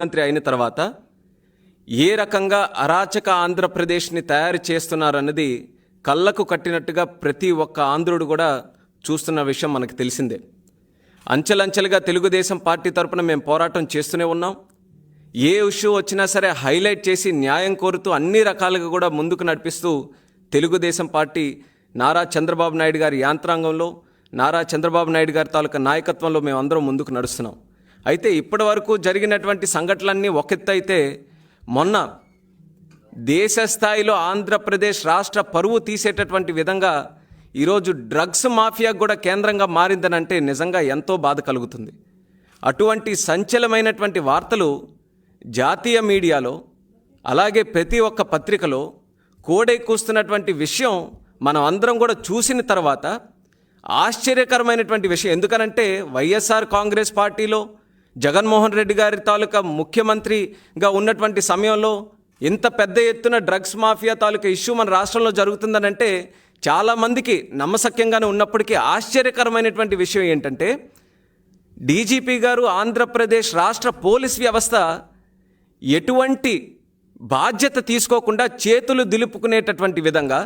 మంత్రి అయిన తర్వాత ఏ రకంగా అరాచక ఆంధ్రప్రదేశ్ని తయారు చేస్తున్నారన్నది కళ్ళకు కట్టినట్టుగా ప్రతి ఒక్క ఆంధ్రుడు కూడా చూస్తున్న విషయం మనకు తెలిసిందే. అంచెలంచెలుగా తెలుగుదేశం పార్టీ తరపున మేము పోరాటం చేస్తూనే ఉన్నాం. ఏ ఇష్యూ వచ్చినా సరే హైలైట్ చేసి న్యాయం కోరుతూ అన్ని రకాలుగా కూడా ముందుకు నడిపిస్తూ తెలుగుదేశం పార్టీ నారా చంద్రబాబు నాయుడు గారి యాంత్రాంగంలో, నారా చంద్రబాబు నాయుడు గారి తాలూకా నాయకత్వంలో మేము అందరం ముందుకు నడుస్తున్నాం. అయితే ఇప్పటి వరకు జరిగినటువంటి సంఘటనలన్నీ ఒకెత్తు అయితే, మొన్న దేశ స్థాయిలో ఆంధ్రప్రదేశ్ రాష్ట్ర పరువు తీసేటటువంటి విధంగా ఈరోజు డ్రగ్స్ మాఫియా కూడా కేంద్రంగా మారిందనంటే నిజంగా ఎంతో బాధ కలుగుతుంది. అటువంటి సంచలనమైనటువంటి వార్తలు జాతీయ మీడియాలో, అలాగే ప్రతి ఒక్క పత్రికలో కోడెక్కుస్తున్నటువంటి విషయం మనం అందరం కూడా చూసిన తర్వాత ఆశ్చర్యకరమైనటువంటి విషయం. ఎందుకనంటే వైఎస్ఆర్ కాంగ్రెస్ పార్టీలో జగన్మోహన్ రెడ్డి గారి తాలూకా ముఖ్యమంత్రిగా ఉన్నటువంటి సమయంలో ఇంత పెద్ద ఎత్తున డ్రగ్స్ మాఫియా తాలూకా ఇష్యూ మన రాష్ట్రంలో జరుగుతుందనంటే చాలామందికి నమ్మశక్యంగానే ఉన్నప్పటికీ ఆశ్చర్యకరమైనటువంటి విషయం ఏంటంటే, డీజీపీ గారు ఆంధ్రప్రదేశ్ రాష్ట్ర పోలీస్ వ్యవస్థ ఎటువంటి బాధ్యత తీసుకోకుండా చేతులు దులుపుకునేటటువంటి విధంగా,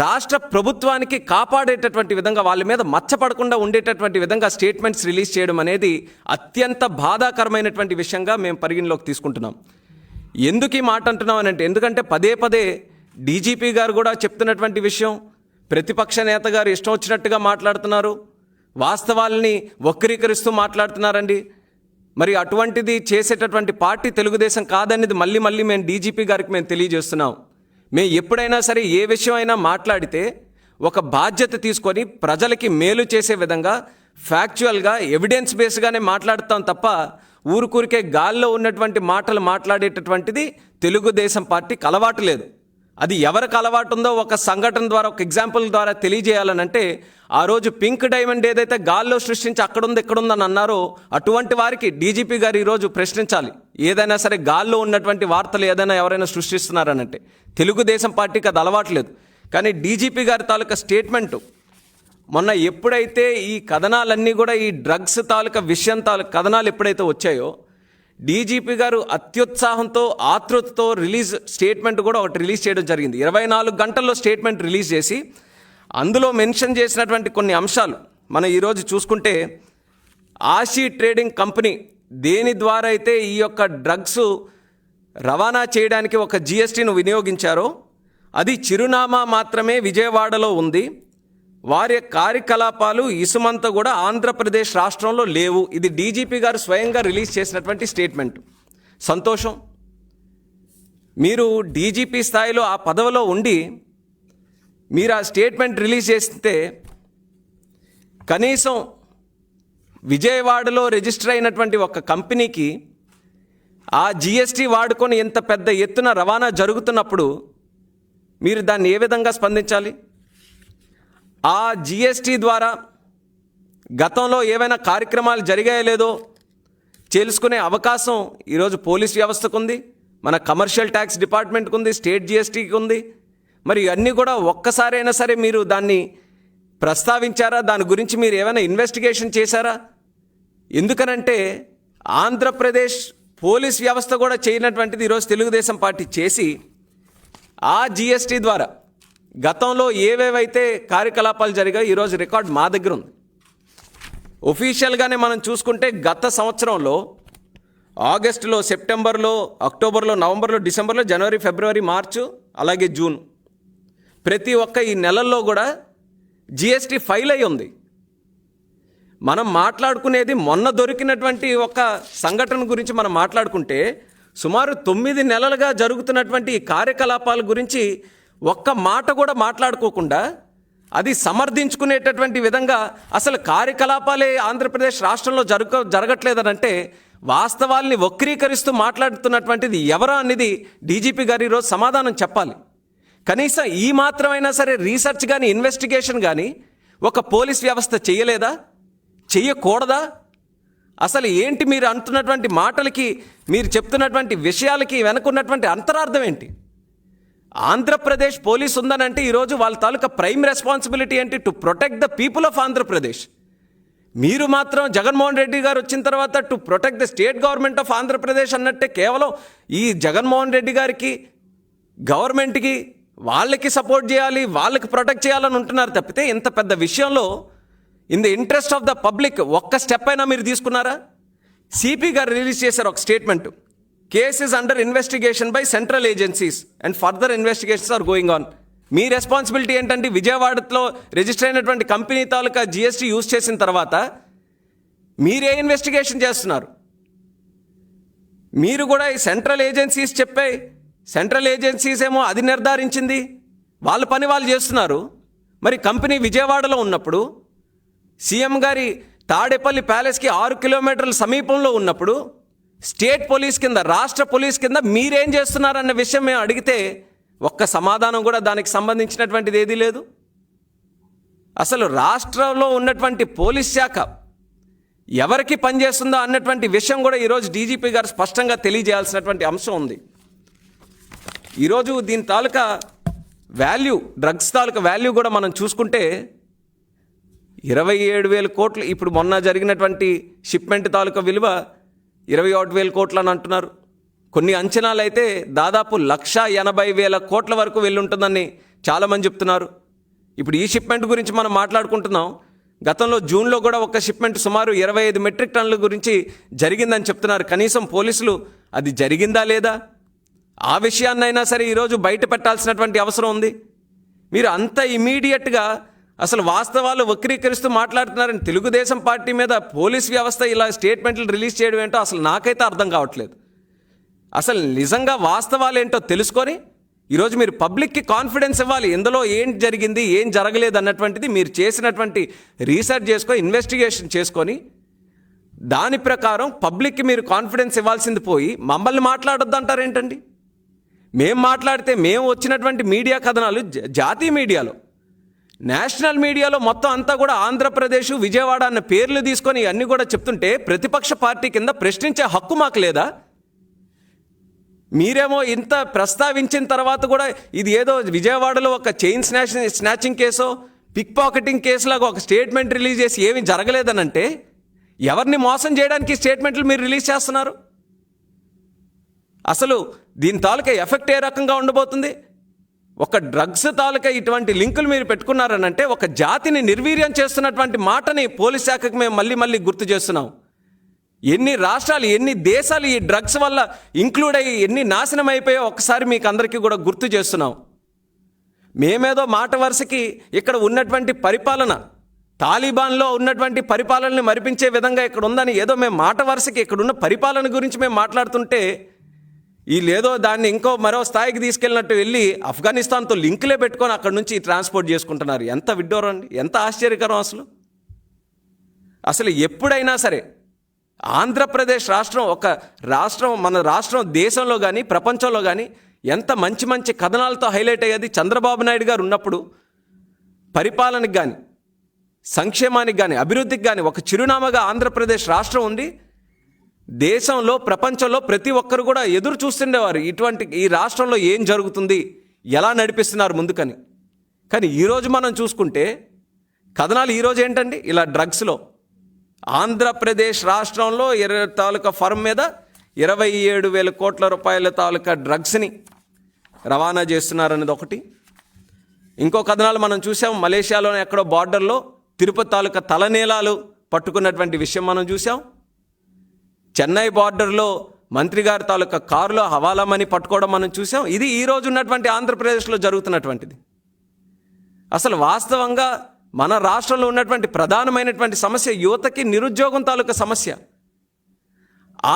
రాష్ట్ర ప్రభుత్వానికి కాపాడేటటువంటి విధంగా, వాళ్ళ మీద మచ్చపడకుండా ఉండేటటువంటి విధంగా స్టేట్మెంట్స్ రిలీజ్ చేయడం అనేది అత్యంత బాధాకరమైనటువంటి విషయంగా మేము పరిగణలోకి తీసుకుంటున్నాం. ఎందుకు ఈ మాట అంటున్నాం అంటే, ఎందుకంటే పదే పదే డీజీపీ గారు కూడా చెప్తున్నటువంటి విషయం, ప్రతిపక్ష నేత గారు ఇష్టం వచ్చినట్టుగా మాట్లాడుతున్నారు, వాస్తవాల్ని వక్రీకరిస్తూ మాట్లాడుతున్నారండి. మరి అటువంటిది చేసేటటువంటి పార్టీ తెలుగుదేశం కాదనేది మళ్ళీ మళ్ళీ మేము డీజీపీ గారికి మేము తెలియజేస్తున్నాం. మేము ఎప్పుడైనా సరే ఏ విషయం అయినా మాట్లాడితే ఒక బాధ్యత తీసుకొని ప్రజలకి మేలు చేసే విధంగా ఫ్యాక్చువల్గా ఎవిడెన్స్ బేస్గానే మాట్లాడుతాం తప్ప ఊరికూరికే గాల్లో ఉన్నటువంటి మాటలు మాట్లాడేటటువంటిది తెలుగుదేశం పార్టీకి అలవాటు లేదు. అది ఎవరికి అలవాటు ఉందో ఒక సంఘటన ద్వారా, ఒక ఎగ్జాంపుల్ ద్వారా తెలియజేయాలనంటే, ఆ రోజు పింక్ డైమండ్ ఏదైతే గాల్లో సృష్టించి అక్కడుంది ఇక్కడుందని అన్నారో అటువంటి వారికి డీజీపీ గారు ఈరోజు ప్రశ్నించాలి. ఏదైనా సరే గాల్లో ఉన్నటువంటి వార్తలు ఏదైనా ఎవరైనా సృష్టిస్తున్నారనంటే తెలుగుదేశం పార్టీకి అది అలవాటు లేదు. కానీ డీజీపీ గారి తాలూకా స్టేట్మెంటు మొన్న ఎప్పుడైతే ఈ కథనాలన్నీ కూడా ఈ డ్రగ్స్ తాలూకా విషయం తాలూకా కథనాలు ఎప్పుడైతే వచ్చాయో, డీజీపీ గారు అత్యుత్సాహంతో ఆతృతతో స్టేట్మెంట్ కూడా ఒకటి రిలీజ్ చేయడం జరిగింది. 24 గంటల్లో స్టేట్మెంట్ రిలీజ్ చేసి అందులో మెన్షన్ చేసినటువంటి కొన్ని అంశాలు మనం ఈరోజు చూసుకుంటే, ఆశీ ట్రేడింగ్ కంపెనీ దేని ద్వారా అయితే ఈ యొక్క డ్రగ్స్ రవాణా చేయడానికి ఒక జిఎస్టీను వినియోగించారో అది చిరునామా మాత్రమే విజయవాడలో ఉంది. వారి కార్యకలాపాలు ఇసుమంతా కూడా ఆంధ్రప్రదేశ్ రాష్ట్రంలో లేవు. ఇది డీజీపీ గారు స్వయంగా రిలీజ్ చేసినటువంటి స్టేట్మెంట్. సంతోషం, మీరు డీజీపీ స్థాయిలో ఆ పదవిలో ఉండి మీరు ఆ స్టేట్మెంట్ రిలీజ్ చేస్తే కనీసం విజయవాడలో రిజిస్టర్ అయినటువంటి ఒక కంపెనీకి ఆ జిఎస్టీ వాడుకొని ఇంత పెద్ద ఎత్తున రవాణా జరుగుతున్నప్పుడు మీరు దాన్ని ఏ విధంగా స్పందించాలి? ఆ జిఎస్టీ ద్వారా గతంలో ఏవైనా కార్యక్రమాలు జరిగాయో లేదో తెలుసుకునే అవకాశం ఈరోజు పోలీస్ వ్యవస్థకు ఉంది, మన కమర్షియల్ ట్యాక్స్ డిపార్ట్మెంట్కి ఉంది, స్టేట్ జిఎస్టీకి ఉంది. మరి అన్నీ కూడా ఒక్కసారైనా సరే మీరు దాన్ని ప్రస్తావించారా? దాని గురించి మీరు ఏమైనా ఇన్వెస్టిగేషన్ చేశారా? ఎందుకనంటే ఆంధ్రప్రదేశ్ పోలీస్ వ్యవస్థ కూడా చేయనటువంటిది ఈరోజు తెలుగుదేశం పార్టీ చేసి, ఆ జిఎస్టీ ద్వారా గతంలో ఏవేవైతే కార్యకలాపాలు జరిగాయో ఈరోజు రికార్డ్ మా దగ్గర ఉంది. ఒఫీషియల్గానే మనం చూసుకుంటే గత సంవత్సరంలో ఆగస్టులో, సెప్టెంబర్లో, అక్టోబర్లో, నవంబర్లో, డిసెంబర్లో, జనవరి, ఫిబ్రవరి, మార్చు, అలాగే జూన్, ప్రతి ఒక్క ఈ నెలల్లో కూడా జిఎస్టీ ఫైల్ అయి ఉంది. మనం మాట్లాడుకునేది మొన్న దొరికినటువంటి ఒక సంఘటన గురించి మనం మాట్లాడుకుంటే, సుమారు 9 నెలలుగా జరుగుతున్నటువంటి ఈ కార్యకలాపాల గురించి ఒక్క మాట కూడా మాట్లాడుకోకుండా అది సమర్థించుకునేటటువంటి విధంగా అసలు కార్యకలాపాలే ఆంధ్రప్రదేశ్ రాష్ట్రంలో జరగట్లేదనంటే వాస్తవాల్ని వక్రీకరిస్తూ మాట్లాడుతున్నటువంటిది ఎవరా అనేది డీజీపీ గారు ఈరోజు సమాధానం చెప్పాలి. కనీసం ఈ మాత్రమైనా సరే రీసెర్చ్ కానీ ఇన్వెస్టిగేషన్ కానీ ఒక పోలీస్ వ్యవస్థ చేయలేదా? చెయ్యకూడదా? అసలు ఏంటి మీరు అంటున్నటువంటి మాటలకి, మీరు చెప్తున్నటువంటి విషయాలకి వెనుకున్నటువంటి అంతరార్థం ఏంటి? ఆంధ్రప్రదేశ్ పోలీస్ ఉందనంటే ఈరోజు వాళ్ళ తాలూకా ప్రైమ్ రెస్పాన్సిబిలిటీ ఏంటి? To protect the people of Andhra Pradesh. మీరు మాత్రం జగన్మోహన్ రెడ్డి గారు వచ్చిన తర్వాత to protect the state government of Andhra Pradesh అన్నట్టే కేవలం ఈ జగన్మోహన్ రెడ్డి గారికి గవర్నమెంట్కి వాళ్ళకి సపోర్ట్ చేయాలి, వాళ్ళకి ప్రొటెక్ట్ చేయాలని ఉంటున్నారు తప్పితే ఇంత పెద్ద విషయంలో in the interest of the public ఒక్క స్టెప్ అయినా మీరు తీసుకున్నారా? సిపి గారు రిలీజ్ చేశారు ఒక statement, case is under investigation by central agencies and further investigations are going on. మీ రెస్పాన్సిబిలిటీ ఏంటంటే విజయవాడలో రిజిస్టర్ అయినటువంటి కంపెనీ తాలూకా జిఎస్టీ యూజ్ చేసిన తర్వాత మీరే ఇన్వెస్టిగేషన్ చేస్తున్నారు? మీరు కూడా ఈ సెంట్రల్ ఏజెన్సీస్ చెప్పాయి, సెంట్రల్ ఏజెన్సీస్ ఏమో అది నిర్ధారించింది, వాళ్ళ పని వాళ్ళు చేస్తున్నారు. మరి కంపెనీ విజయవాడలో ఉన్నప్పుడు సీఎం గారి తాడేపల్లి ప్యాలెస్కి 6 కిలోమీటర్ల సమీపంలో ఉన్నప్పుడు స్టేట్ పోలీస్ కింద, రాష్ట్ర పోలీస్ కింద మీరేం చేస్తున్నారన్న విషయం మేము అడిగితే ఒక్క సమాధానం కూడా దానికి సంబంధించినటువంటిది ఏదీ లేదు. అసలు రాష్ట్రంలో ఉన్నటువంటి పోలీస్ శాఖ ఎవరికి పనిచేస్తుందో అన్నటువంటి విషయం కూడా ఈరోజు డీజీపీ గారు స్పష్టంగా తెలియజేయాల్సినటువంటి అంశం ఉంది. ఈరోజు దీని తాలూకా వాల్యూ, డ్రగ్స్ తాలూకా వాల్యూ కూడా మనం చూసుకుంటే 27,000 కోట్లు. ఇప్పుడు మొన్న జరిగినటువంటి షిప్మెంట్ తాలూకా విలువ 21,000 కోట్లు అని అంటున్నారు. కొన్ని అంచనాలు అయితే దాదాపు 1,80,000 కోట్ల వరకు వెళ్ళుంటుందని చాలామంది చెప్తున్నారు. ఇప్పుడు ఈ షిప్మెంట్ గురించి మనం మాట్లాడుకుంటున్నాం. గతంలో జూన్లో కూడా ఒక షిప్మెంట్ సుమారు 25 మెట్రిక్ టన్నుల గురించి జరిగిందని చెప్తున్నారు. కనీసం పోలీసులు అది జరిగిందా లేదా ఆ విషయాన్నైనా సరే ఈరోజు బయట పెట్టాల్సినటువంటి అవసరం ఉంది. మీరు అంత ఇమీడియట్గా అసలు వాస్తవాలు వక్రీకరిస్తూ మాట్లాడుతున్నారని తెలుగుదేశం పార్టీ మీద పోలీస్ వ్యవస్థ ఇలా స్టేట్మెంట్లు రిలీజ్ చేయడం ఏంటో అసలు నాకైతే అర్థం కావట్లేదు. అసలు నిజంగా వాస్తవాలు ఏంటో తెలుసుకొని ఈరోజు మీరు పబ్లిక్కి కాన్ఫిడెన్స్ ఇవ్వాలి. ఇందులో ఏం జరిగింది, ఏం జరగలేదు అన్నటువంటిది మీరు చేసినటువంటి రీసెర్చ్ చేసుకొని, ఇన్వెస్టిగేషన్ చేసుకొని దాని ప్రకారం పబ్లిక్కి మీరు కాన్ఫిడెన్స్ ఇవ్వాల్సింది పోయి మమ్మల్ని మాట్లాడొద్దు అంటారేంటండి? మేము మాట్లాడితే మేము వచ్చినటువంటి మీడియా కథనాలు జాతీయ మీడియాలో, నేషనల్ మీడియాలో మొత్తం అంతా కూడా ఆంధ్రప్రదేశ్, విజయవాడ అన్న పేర్లు తీసుకొని అన్నీ కూడా చెప్తుంటే ప్రతిపక్ష పార్టీ కింద ప్రశ్నించే హక్కు మాకు లేదా? మీరేమో ఇంత ప్రస్తావించిన తర్వాత కూడా ఇది ఏదో విజయవాడలో ఒక చైన్ స్నాచింగ్ కేసో, పిక్ పాకెటింగ్ కేసులాగా ఒక స్టేట్మెంట్ రిలీజ్ చేసి ఏమీ జరగలేదనంటే ఎవరిని మోసం చేయడానికి స్టేట్మెంట్లు మీరు రిలీజ్ చేస్తున్నారు? అసలు దీని తాలూకా ఎఫెక్ట్ ఏ రకంగా ఉండబోతుంది? ఒక డ్రగ్స్ తాలూకా ఇటువంటి లింకులు మీరు పెట్టుకున్నారనంటే ఒక జాతిని నిర్వీర్యం చేస్తున్నటువంటి మాటని పోలీస్ శాఖకు మేము మళ్ళీ గుర్తు చేస్తున్నాం. ఎన్ని రాష్ట్రాలు, ఎన్ని దేశాలు ఈ డ్రగ్స్ వల్ల ఇంక్లూడ్ అయ్యి ఎన్ని నాశనం అయిపోయాయో ఒకసారి మీకు అందరికీ కూడా గుర్తు చేస్తున్నాం. మేమేదో మాట వరుసకి ఇక్కడ ఉన్నటువంటి పరిపాలన, తాలిబాన్లో ఉన్నటువంటి పరిపాలనని మరిపించే విధంగా ఇక్కడ ఉందని ఏదో మేము మాట వరుసకి ఇక్కడున్న పరిపాలన గురించి మేము మాట్లాడుతుంటే వీళ్ళేదో దాన్ని ఇంకో మరో స్థాయికి తీసుకెళ్ళినట్టు వెళ్ళి ఆఫ్ఘనిస్తాన్తో లింకులే పెట్టుకొని అక్కడ నుంచి ట్రాన్స్పోర్ట్ చేసుకుంటున్నారు. ఎంత విడ్డూరం అండి, ఎంత ఆశ్చర్యకరం! అసలు ఎప్పుడైనా సరే ఆంధ్రప్రదేశ్ రాష్ట్రం ఒక రాష్ట్రం, మన రాష్ట్రం దేశంలో కానీ ప్రపంచంలో కానీ ఎంత మంచి కథనాలతో హైలైట్ అయ్యేది. చంద్రబాబు నాయుడు గారు ఉన్నప్పుడు పరిపాలనకు కానీ, సంక్షేమానికి కానీ, అభివృద్ధికి కానీ ఒక చిరునామాగా ఆంధ్రప్రదేశ్ రాష్ట్రం ఉంది. దేశంలో, ప్రపంచంలో ప్రతి ఒక్కరు కూడా ఎదురు చూస్తుండేవారు ఇటువంటి ఈ రాష్ట్రంలో ఏం జరుగుతుంది, ఎలా నడిపిస్తున్నారు ముందుకని. కానీ ఈరోజు మనం చూసుకుంటే కథనాలు ఈరోజు ఏంటండి, ఇలా డ్రగ్స్లో ఆంధ్రప్రదేశ్ రాష్ట్రంలో తాలూకా ఫర్మ్ మీద 27,000 కోట్ల రూపాయల తాలూకా డ్రగ్స్ని రవాణా చేస్తున్నారనేది ఒకటి. ఇంకో కథనాలు మనం చూసాం, మలేషియాలోనే ఎక్కడో బార్డర్లో తిరుపతి తాలూకా తలనీలాలు పట్టుకున్నటువంటి విషయం మనం చూసాం. చెన్నై బార్డర్లో మంత్రి గారి తాలూకా కారులో హవాలా మనీ పట్టుకోవడం మనం చూసాం. ఇది ఈరోజు ఉన్నటువంటి ఆంధ్రప్రదేశ్లో జరుగుతున్నటువంటిది. అసలు వాస్తవంగా మన రాష్ట్రంలో ఉన్నటువంటి ప్రధానమైనటువంటి సమస్య యువతకి నిరుద్యోగం తాలూకా సమస్య.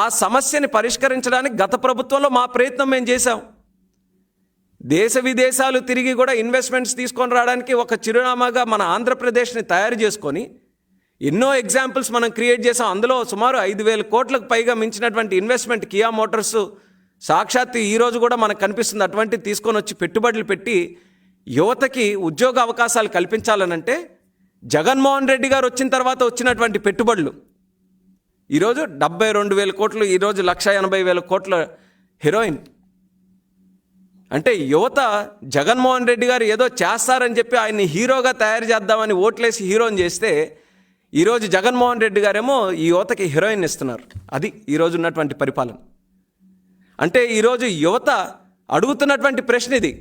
ఆ సమస్యని పరిష్కరించడానికి గత ప్రభుత్వంలో మా ప్రయత్నం మేము చేశాం. దేశ విదేశాలు తిరిగి కూడా ఇన్వెస్ట్మెంట్స్ తీసుకొని రావడానికి ఒక చిరునామాగా మన ఆంధ్రప్రదేశ్ని తయారు చేసుకొని ఎన్నో ఎగ్జాంపుల్స్ మనం క్రియేట్ చేసాం. అందులో సుమారు 5,000 కోట్లకు పైగా మించినటువంటి ఇన్వెస్ట్మెంట్ కియా మోటార్స్ సాక్షాత్తు ఈరోజు కూడా మనకు కనిపిస్తుంది. అటువంటిది తీసుకొని వచ్చి పెట్టుబడులు పెట్టి యువతకి ఉద్యోగ అవకాశాలు కల్పించాలనంటే జగన్మోహన్ రెడ్డి గారు వచ్చిన తర్వాత వచ్చినటువంటి పెట్టుబడులు ఈరోజు 72,000 కోట్లు, ఈరోజు 1,80,000 కోట్ల హెరోయిన్. అంటే యువత జగన్మోహన్ రెడ్డి గారు ఏదో చేస్తారని చెప్పి ఆయన్ని హీరోగా తయారు చేద్దామని ఓట్లేసి హీరోని చేస్తే ఈరోజు జగన్మోహన్ రెడ్డి గారేమో ఈ యువతకి హీరోయిన్ ఇస్తున్నారు. అది ఈరోజు ఉన్నటువంటి పరిపాలన. అంటే ఈరోజు యువత అడుగుతున్నటువంటి ప్రశ్న ఇది.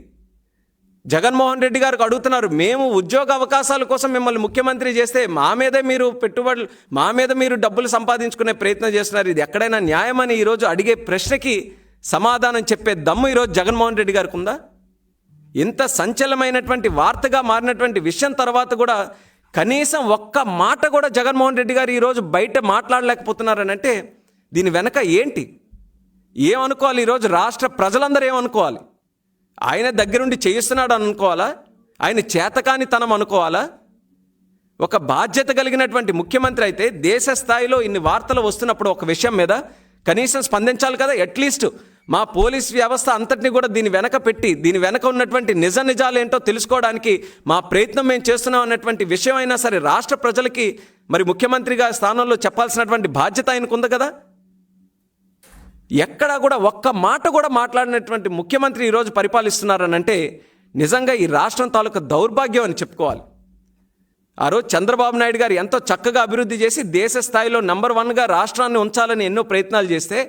జగన్మోహన్ రెడ్డి గారికి అడుగుతున్నారు, మేము ఉద్యోగ అవకాశాల కోసం మిమ్మల్ని ముఖ్యమంత్రి చేస్తే మా మీద మీరు డబ్బులు సంపాదించుకునే ప్రయత్నం చేస్తున్నారు. ఇది ఎక్కడైనా న్యాయమని ఈరోజు అడిగే ప్రశ్నకి సమాధానం చెప్పే దమ్ము ఈరోజు జగన్మోహన్ రెడ్డి గారికి ఉందా? ఇంత సంచలనమైనటువంటి వార్తగా మారినటువంటి విషయం తర్వాత కూడా కనీసం ఒక్క మాట కూడా జగన్మోహన్ రెడ్డి గారు ఈరోజు బయట మాట్లాడలేకపోతున్నారని అంటే దీని వెనక ఏంటి? ఏమనుకోవాలి? ఈరోజు రాష్ట్ర ప్రజలందరూ ఏమనుకోవాలి? ఆయన దగ్గరుండి చేయిస్తున్నాడు అనుకోవాలా? ఆయన చేతకానితనం అనుకోవాలా? ఒక బాధ్యత కలిగినటువంటి ముఖ్యమంత్రి అయితే దేశ స్థాయిలో ఇన్ని వార్తలు వస్తున్నప్పుడు ఒక విషయం మీద కనీసం స్పందించాలి కదా. అట్లీస్ట్ మా పోలీస్ వ్యవస్థ అంతటిని కూడా దీని వెనక పెట్టి దీని వెనక ఉన్నటువంటి నిజాలు ఏంటో తెలుసుకోవడానికి మా ప్రయత్నం మేము చేస్తున్నాం అన్నటువంటి విషయం అయినా సరే రాష్ట్ర ప్రజలకి మరి ముఖ్యమంత్రిగా స్థానంలో చెప్పాల్సినటువంటి బాధ్యత ఆయనకు ఉంది కదా. ఎక్కడా కూడా ఒక్క మాట కూడా మాట్లాడినటువంటి ముఖ్యమంత్రి ఈరోజు పరిపాలిస్తున్నారనంటే నిజంగా ఈ రాష్ట్రం తాలూకా దౌర్భాగ్యం అని చెప్పుకోవాలి. ఆ రోజు చంద్రబాబు నాయుడు గారు ఎంతో చక్కగా అభివృద్ధి చేసి దేశ స్థాయిలో నెంబర్ 1గా రాష్ట్రాన్ని ఉంచాలని ఎన్నో ప్రయత్నాలు చేస్తే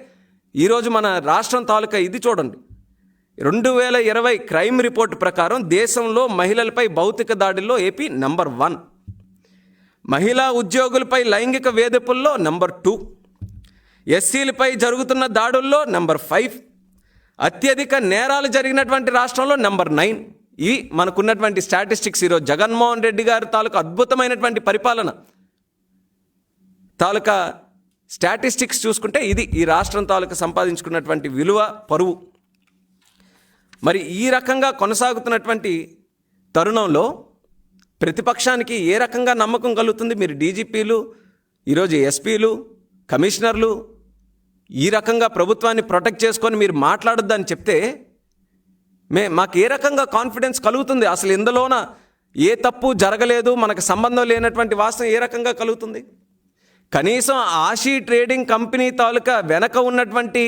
ఈరోజు మన రాష్ట్రం తాలూకా ఇది చూడండి. 2020 క్రైమ్ రిపోర్ట్ ప్రకారం దేశంలో మహిళలపై భౌతిక దాడుల్లో ఏపీ నెంబర్ 1, మహిళా ఉద్యోగులపై లైంగిక వేధింపుల్లో నెంబర్ 2, ఎస్సీలపై జరుగుతున్న దాడుల్లో నెంబర్ 5, అత్యధిక నేరాలు జరిగినటువంటి రాష్ట్రంలో నెంబర్ 9. ఇవి మనకున్నటువంటి స్టాటిస్టిక్స్. ఈరోజు జగన్మోహన్ రెడ్డి గారి తాలూకా అద్భుతమైనటువంటి పరిపాలన తాలూకా స్టాటిస్టిక్స్ చూసుకుంటే ఇది ఈ రాష్ట్రం తాలూకా సంపాదించుకున్నటువంటి విలువ, పరువు. మరి ఈ రకంగా కొనసాగుతున్నటువంటి తరుణంలో ప్రతిపక్షానికి ఏ రకంగా నమ్మకం కలుగుతుంది? మీరు డీజీపీలు, ఈరోజు ఎస్పీలు, కమిషనర్లు ఈ రకంగా ప్రభుత్వాన్ని ప్రొటెక్ట్ చేసుకొని మీరు మాట్లాడొద్దని చెప్తే మాకు ఏ రకంగా కాన్ఫిడెన్స్ కలుగుతుంది? అసలు ఇందులోన ఏ తప్పు జరగలేదు, మనకు సంబంధం లేనటువంటి వాస్తవం ఏ రకంగా కలుగుతుంది? కనీసం ఆషీ ట్రేడింగ్ కంపెనీ తాలూకా వెనక ఉన్నటువంటి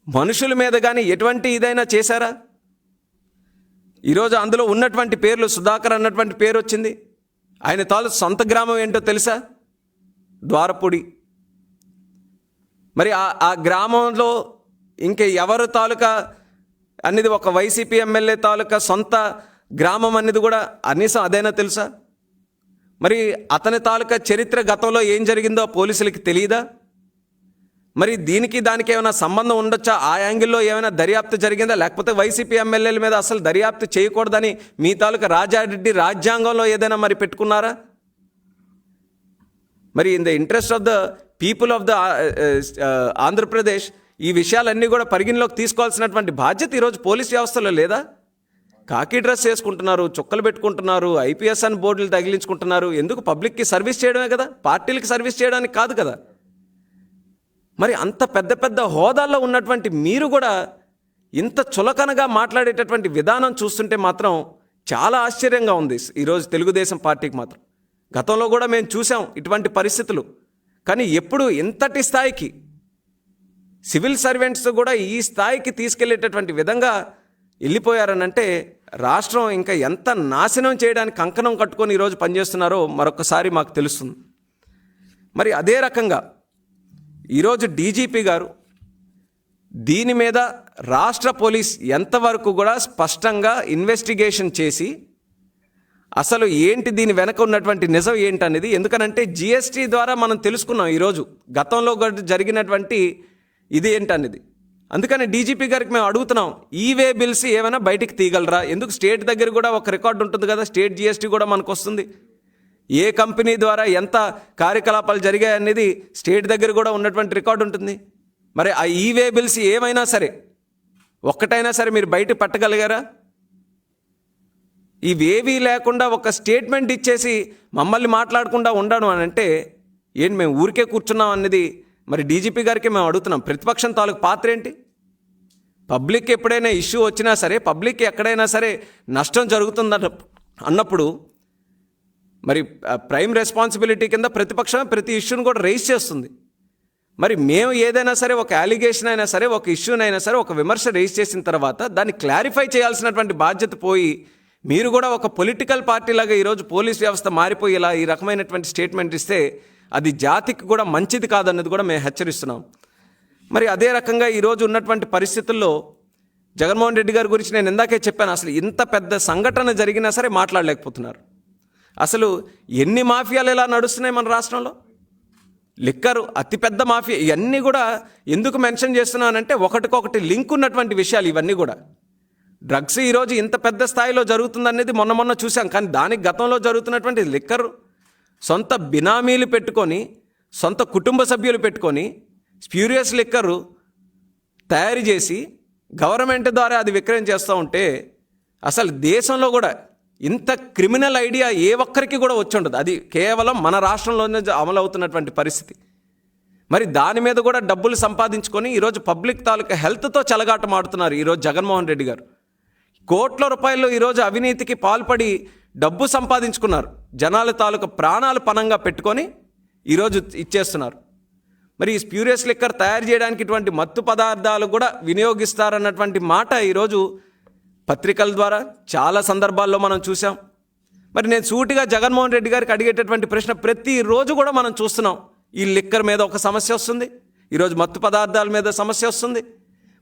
మనుషుల మీద కానీ ఎటువంటి ఇదైనా చేశారా? ఈరోజు అందులో ఉన్నటువంటి పేర్లు, సుధాకర్ అన్నటువంటి పేరు వచ్చింది. ఆయన తాలూకు సొంత గ్రామం ఏంటో తెలుసా? ద్వారపూడి. మరి ఆ గ్రామంలో ఇంకా ఎవరు తాలూకా అనేది ఒక వైసీపీ ఎమ్మెల్యే తాలూకా సొంత గ్రామం అనేది కూడా కనీసం అదైనా తెలుసా? మరి అతని తాలూకా చరిత్ర గతంలో ఏం జరిగిందో పోలీసులకి తెలియదా? మరి దానికి ఏమైనా సంబంధం ఉండొచ్చా? ఆ యాంగిల్లో ఏమైనా దర్యాప్తు జరిగిందా? లేకపోతే వైసీపీ ఎమ్మెల్యేల మీద అసలు దర్యాప్తు చేయకూడదని మీ తాలూకా రాజారెడ్డి రాజ్యాంగంలో ఏదైనా మరి పెట్టుకున్నారా? మరి in the interest of the people of the Andhra Pradesh ఈ విషయాలన్నీ కూడా పరిగణలోకి తీసుకోవాల్సినటువంటి బాధ్యత ఈరోజు పోలీస్ వ్యవస్థలో లేదా? కాకి డ్రెస్ వేసుకుంటున్నారు, చుక్కలు పెట్టుకుంటున్నారు, ఐపీఎస్ అని బోర్డులు తగిలించుకుంటున్నారు. ఎందుకు? పబ్లిక్కి సర్వీస్ చేయడమే కదా, పార్టీలకి సర్వీస్ చేయడానికి కాదు కదా. మరి అంత పెద్ద పెద్ద హోదాల్లో ఉన్నటువంటి మీరు కూడా ఇంత చులకనగా మాట్లాడేటటువంటి విధానం చూస్తుంటే మాత్రం చాలా ఆశ్చర్యంగా ఉంది ఈరోజు తెలుగుదేశం పార్టీకి మాత్రం. గతంలో కూడా మేము చూసాం ఇటువంటి పరిస్థితులు. కానీ ఎప్పుడు ఇంతటి స్థాయికి సివిల్ సర్వెంట్స్ కూడా ఈ స్థాయికి తీసుకెళ్లేటటువంటి విధంగా వెళ్ళిపోయారనంటే రాష్ట్రం ఇంకా ఎంత నాశనం చేయడానికి కంకణం కట్టుకొని ఈరోజు పనిచేస్తున్నారో మరొకసారి మాకు తెలుస్తుంది. మరి అదే రకంగా ఈరోజు డీజీపీ గారు దీని మీద రాష్ట్ర పోలీస్ ఎంతవరకు కూడా స్పష్టంగా ఇన్వెస్టిగేషన్ చేసి అసలు ఏంటి దీని వెనక ఉన్నటువంటి నిజం ఏంటనేది. ఎందుకనంటే జిఎస్టీ ద్వారా మనం తెలుసుకున్నాం ఈరోజు గతంలో జరిగినటువంటి ఇది ఏంటనేది. అందుకని డీజీపీ గారికి మేము అడుగుతున్నాం, ఈవే బిల్స్ ఏమైనా బయటికి తీయగలరా? ఎందుకు స్టేట్ దగ్గర కూడా ఒక రికార్డు ఉంటుంది కదా, స్టేట్ జిఎస్టీ కూడా మనకు వస్తుంది. ఏ కంపెనీ ద్వారా ఎంత కార్యకలాపాలు జరిగాయి అనేది స్టేట్ దగ్గర కూడా ఉన్నటువంటి రికార్డు ఉంటుంది. మరి ఆ ఈవే బిల్స్ ఏమైనా సరే ఒక్కటైనా సరే మీరు బయట పట్టగలిగారా? ఇవేవీ లేకుండా ఒక స్టేట్మెంట్ ఇచ్చేసి మమ్మల్ని మాట్లాడకుండా ఉండడం అని అంటే ఏంటి? మేము ఊరికే కూర్చున్నాం అన్నది మరి డీజీపీ గారికి మేము అడుగుతున్నాం. ప్రతిపక్షం తాలూకు పాత్ర ఏంటి? పబ్లిక్ ఎప్పుడైనా ఇష్యూ వచ్చినా సరే, పబ్లిక్ ఎక్కడైనా సరే నష్టం జరుగుతుంది అన్నప్పుడు మరి ప్రైమ్ రెస్పాన్సిబిలిటీ కింద ప్రతిపక్షం ప్రతి ఇష్యూని కూడా రైజ్ చేస్తుంది. మరి మేము ఏదైనా సరే ఒక అలిగేషన్ అయినా సరే, ఒక ఇష్యూనైనా సరే, ఒక విమర్శ రైజ్ చేసిన తర్వాత దాన్ని క్లారిఫై చేయాల్సినటువంటి బాధ్యత పోయి మీరు కూడా ఒక పొలిటికల్ పార్టీ లాగా ఈరోజు పోలీస్ వ్యవస్థ మారిపోయి ఇలా ఈ రకమైనటువంటి స్టేట్మెంట్ ఇస్తే అది జాతికి కూడా మంచిది కాదన్నది కూడా మేము హెచ్చరిస్తున్నాం. మరి అదే రకంగా ఈరోజు ఉన్నటువంటి పరిస్థితుల్లో జగన్మోహన్ రెడ్డి గారి గురించి నేను ఇందాకే చెప్పాను, అసలు ఇంత పెద్ద సంఘటన జరిగినా సరే మాట్లాడలేకపోతున్నారు. అసలు ఎన్ని మాఫియాలు ఎలా నడుస్తున్నాయి మన రాష్ట్రంలో? లిక్కరు అతిపెద్ద మాఫియా. ఇవన్నీ కూడా ఎందుకు మెన్షన్ చేస్తున్నానంటే ఒకటికొకటి లింక్ ఉన్నటువంటి విషయాలు ఇవన్నీ కూడా. డ్రగ్స్ ఈరోజు ఇంత పెద్ద స్థాయిలో జరుగుతుందనేది మొన్న చూసాం, కానీ దానికి గతంలో జరుగుతున్నటువంటి లిక్కర్ సొంత బినామీలు పెట్టుకొని, సొంత కుటుంబ సభ్యులు పెట్టుకొని స్ప్యూరియస్ లిక్కరు తయారు చేసి గవర్నమెంట్ ద్వారా అది విక్రయం చేస్తూ ఉంటే అసలు దేశంలో కూడా ఇంత క్రిమినల్ ఐడియా ఏ ఒక్కరికి కూడా వచ్చి ఉండదు. అది కేవలం మన రాష్ట్రంలోనే అమలు అవుతున్నటువంటి పరిస్థితి. మరి దాని మీద కూడా డబ్బులు సంపాదించుకొని ఈరోజు పబ్లిక్ తాలూకా హెల్త్తో చెలగాటమాడుతున్నారు ఈరోజు జగన్మోహన్ రెడ్డి గారు. కోట్ల రూపాయలు ఈరోజు అవినీతికి పాల్పడి డబ్బు సంపాదించుకున్నారు. జనాల తాలూకా ప్రాణాలు పణంగా పెట్టుకొని ఈరోజు ఇచ్చేస్తున్నారు. మరి ఈ స్ప్యూరియస్ లిక్కర్ తయారు చేయడానికి ఇటువంటి మత్తు పదార్థాలు కూడా వినియోగిస్తారన్నటువంటి మాట ఈరోజు పత్రికల ద్వారా చాలా సందర్భాల్లో మనం చూసాం. మరి నేను సూటిగా జగన్మోహన్ రెడ్డి గారికి అడిగేటటువంటి ప్రశ్న, ప్రతిరోజు కూడా మనం చూస్తున్నాం, ఈ లిక్కర్ మీద ఒక సమస్య వస్తుంది, ఈరోజు మత్తు పదార్థాల మీద సమస్య వస్తుంది.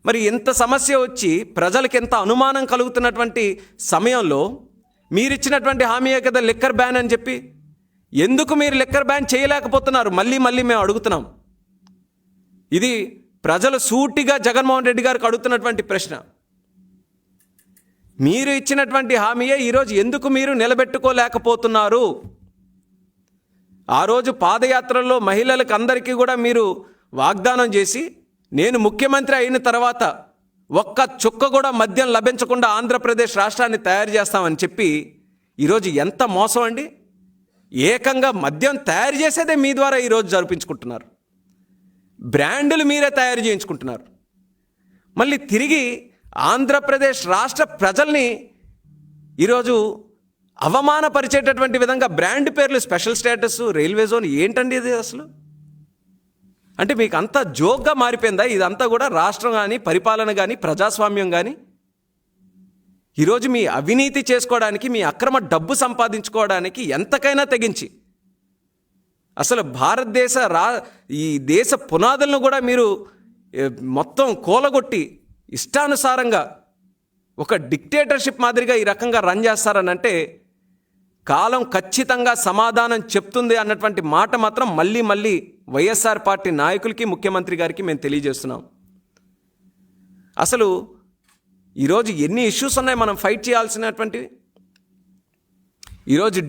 మరి ఇంత సమస్య వచ్చి ప్రజలకు ఎంత అనుమానం కలుగుతున్నటువంటి సమయంలో మీరిచ్చినటువంటి హామీయే కదా లిక్కర్ బ్యాన్ అని చెప్పి, ఎందుకు మీరు లిక్కర్ బ్యాన్ చేయలేకపోతున్నారు? మళ్ళీ మేము అడుగుతున్నాం. ఇది ప్రజలు సూటిగా జగన్మోహన్ రెడ్డి గారికి అడుగుతున్నటువంటి ప్రశ్న. మీరు ఇచ్చినటువంటి హామీయే ఈరోజు ఎందుకు మీరు నిలబెట్టుకోలేకపోతున్నారు? ఆ రోజు పాదయాత్రలో మహిళలకు అందరికీ కూడా మీరు వాగ్దానం చేసి, నేను ముఖ్యమంత్రి అయిన తర్వాత ఒక్క చుక్క కూడా మద్యం లభించకుండా ఆంధ్రప్రదేశ్ రాష్ట్రాన్ని తయారు చేస్తామని చెప్పి, ఈరోజు ఎంత మోసం అండి! ఏకంగా మద్యం తయారు చేసేదే మీ ద్వారా ఈరోజు జరిపించుకుంటున్నారు. బ్రాండులు మీరే తయారు చేయించుకుంటున్నారు. మళ్ళీ తిరిగి ఆంధ్రప్రదేశ్ రాష్ట్ర ప్రజల్ని ఈరోజు అవమానపరిచేటటువంటి విధంగా బ్రాండ్ పేర్లు, స్పెషల్ స్టేటస్, రైల్వే జోన్, ఏంటండి ఇది అసలు? అంటే మీకు అంతా జోక్గా మారిపోయిందా ఇదంతా కూడా? రాష్ట్రం కానీ, పరిపాలన కానీ, ప్రజాస్వామ్యం కానీ ఈరోజు మీ అవినీతి చేసుకోవడానికి, మీ అక్రమ డబ్బు సంపాదించుకోవడానికి ఎంతకైనా తెగించి అసలు భారతదేశ ఈ దేశ పునాదులను కూడా మీరు మొత్తం కూలగొట్టి ఇష్టానుసారంగా ఒక డిక్టేటర్షిప్ మాదిరిగా ఈ రకంగా రన్ చేస్తారని అంటే కాలం ఖచ్చితంగా సమాధానం చెప్తుంది అన్నటువంటి మాట మాత్రం మళ్ళీ వైఎస్ఆర్ పార్టీ నాయకులకి, ముఖ్యమంత్రి గారికి మేము తెలియజేస్తున్నాం. అసలు ఈరోజు ఎన్ని ఇష్యూస్ ఉన్నాయి మనం ఫైట్ చేయాల్సినటువంటివి. ఈరోజు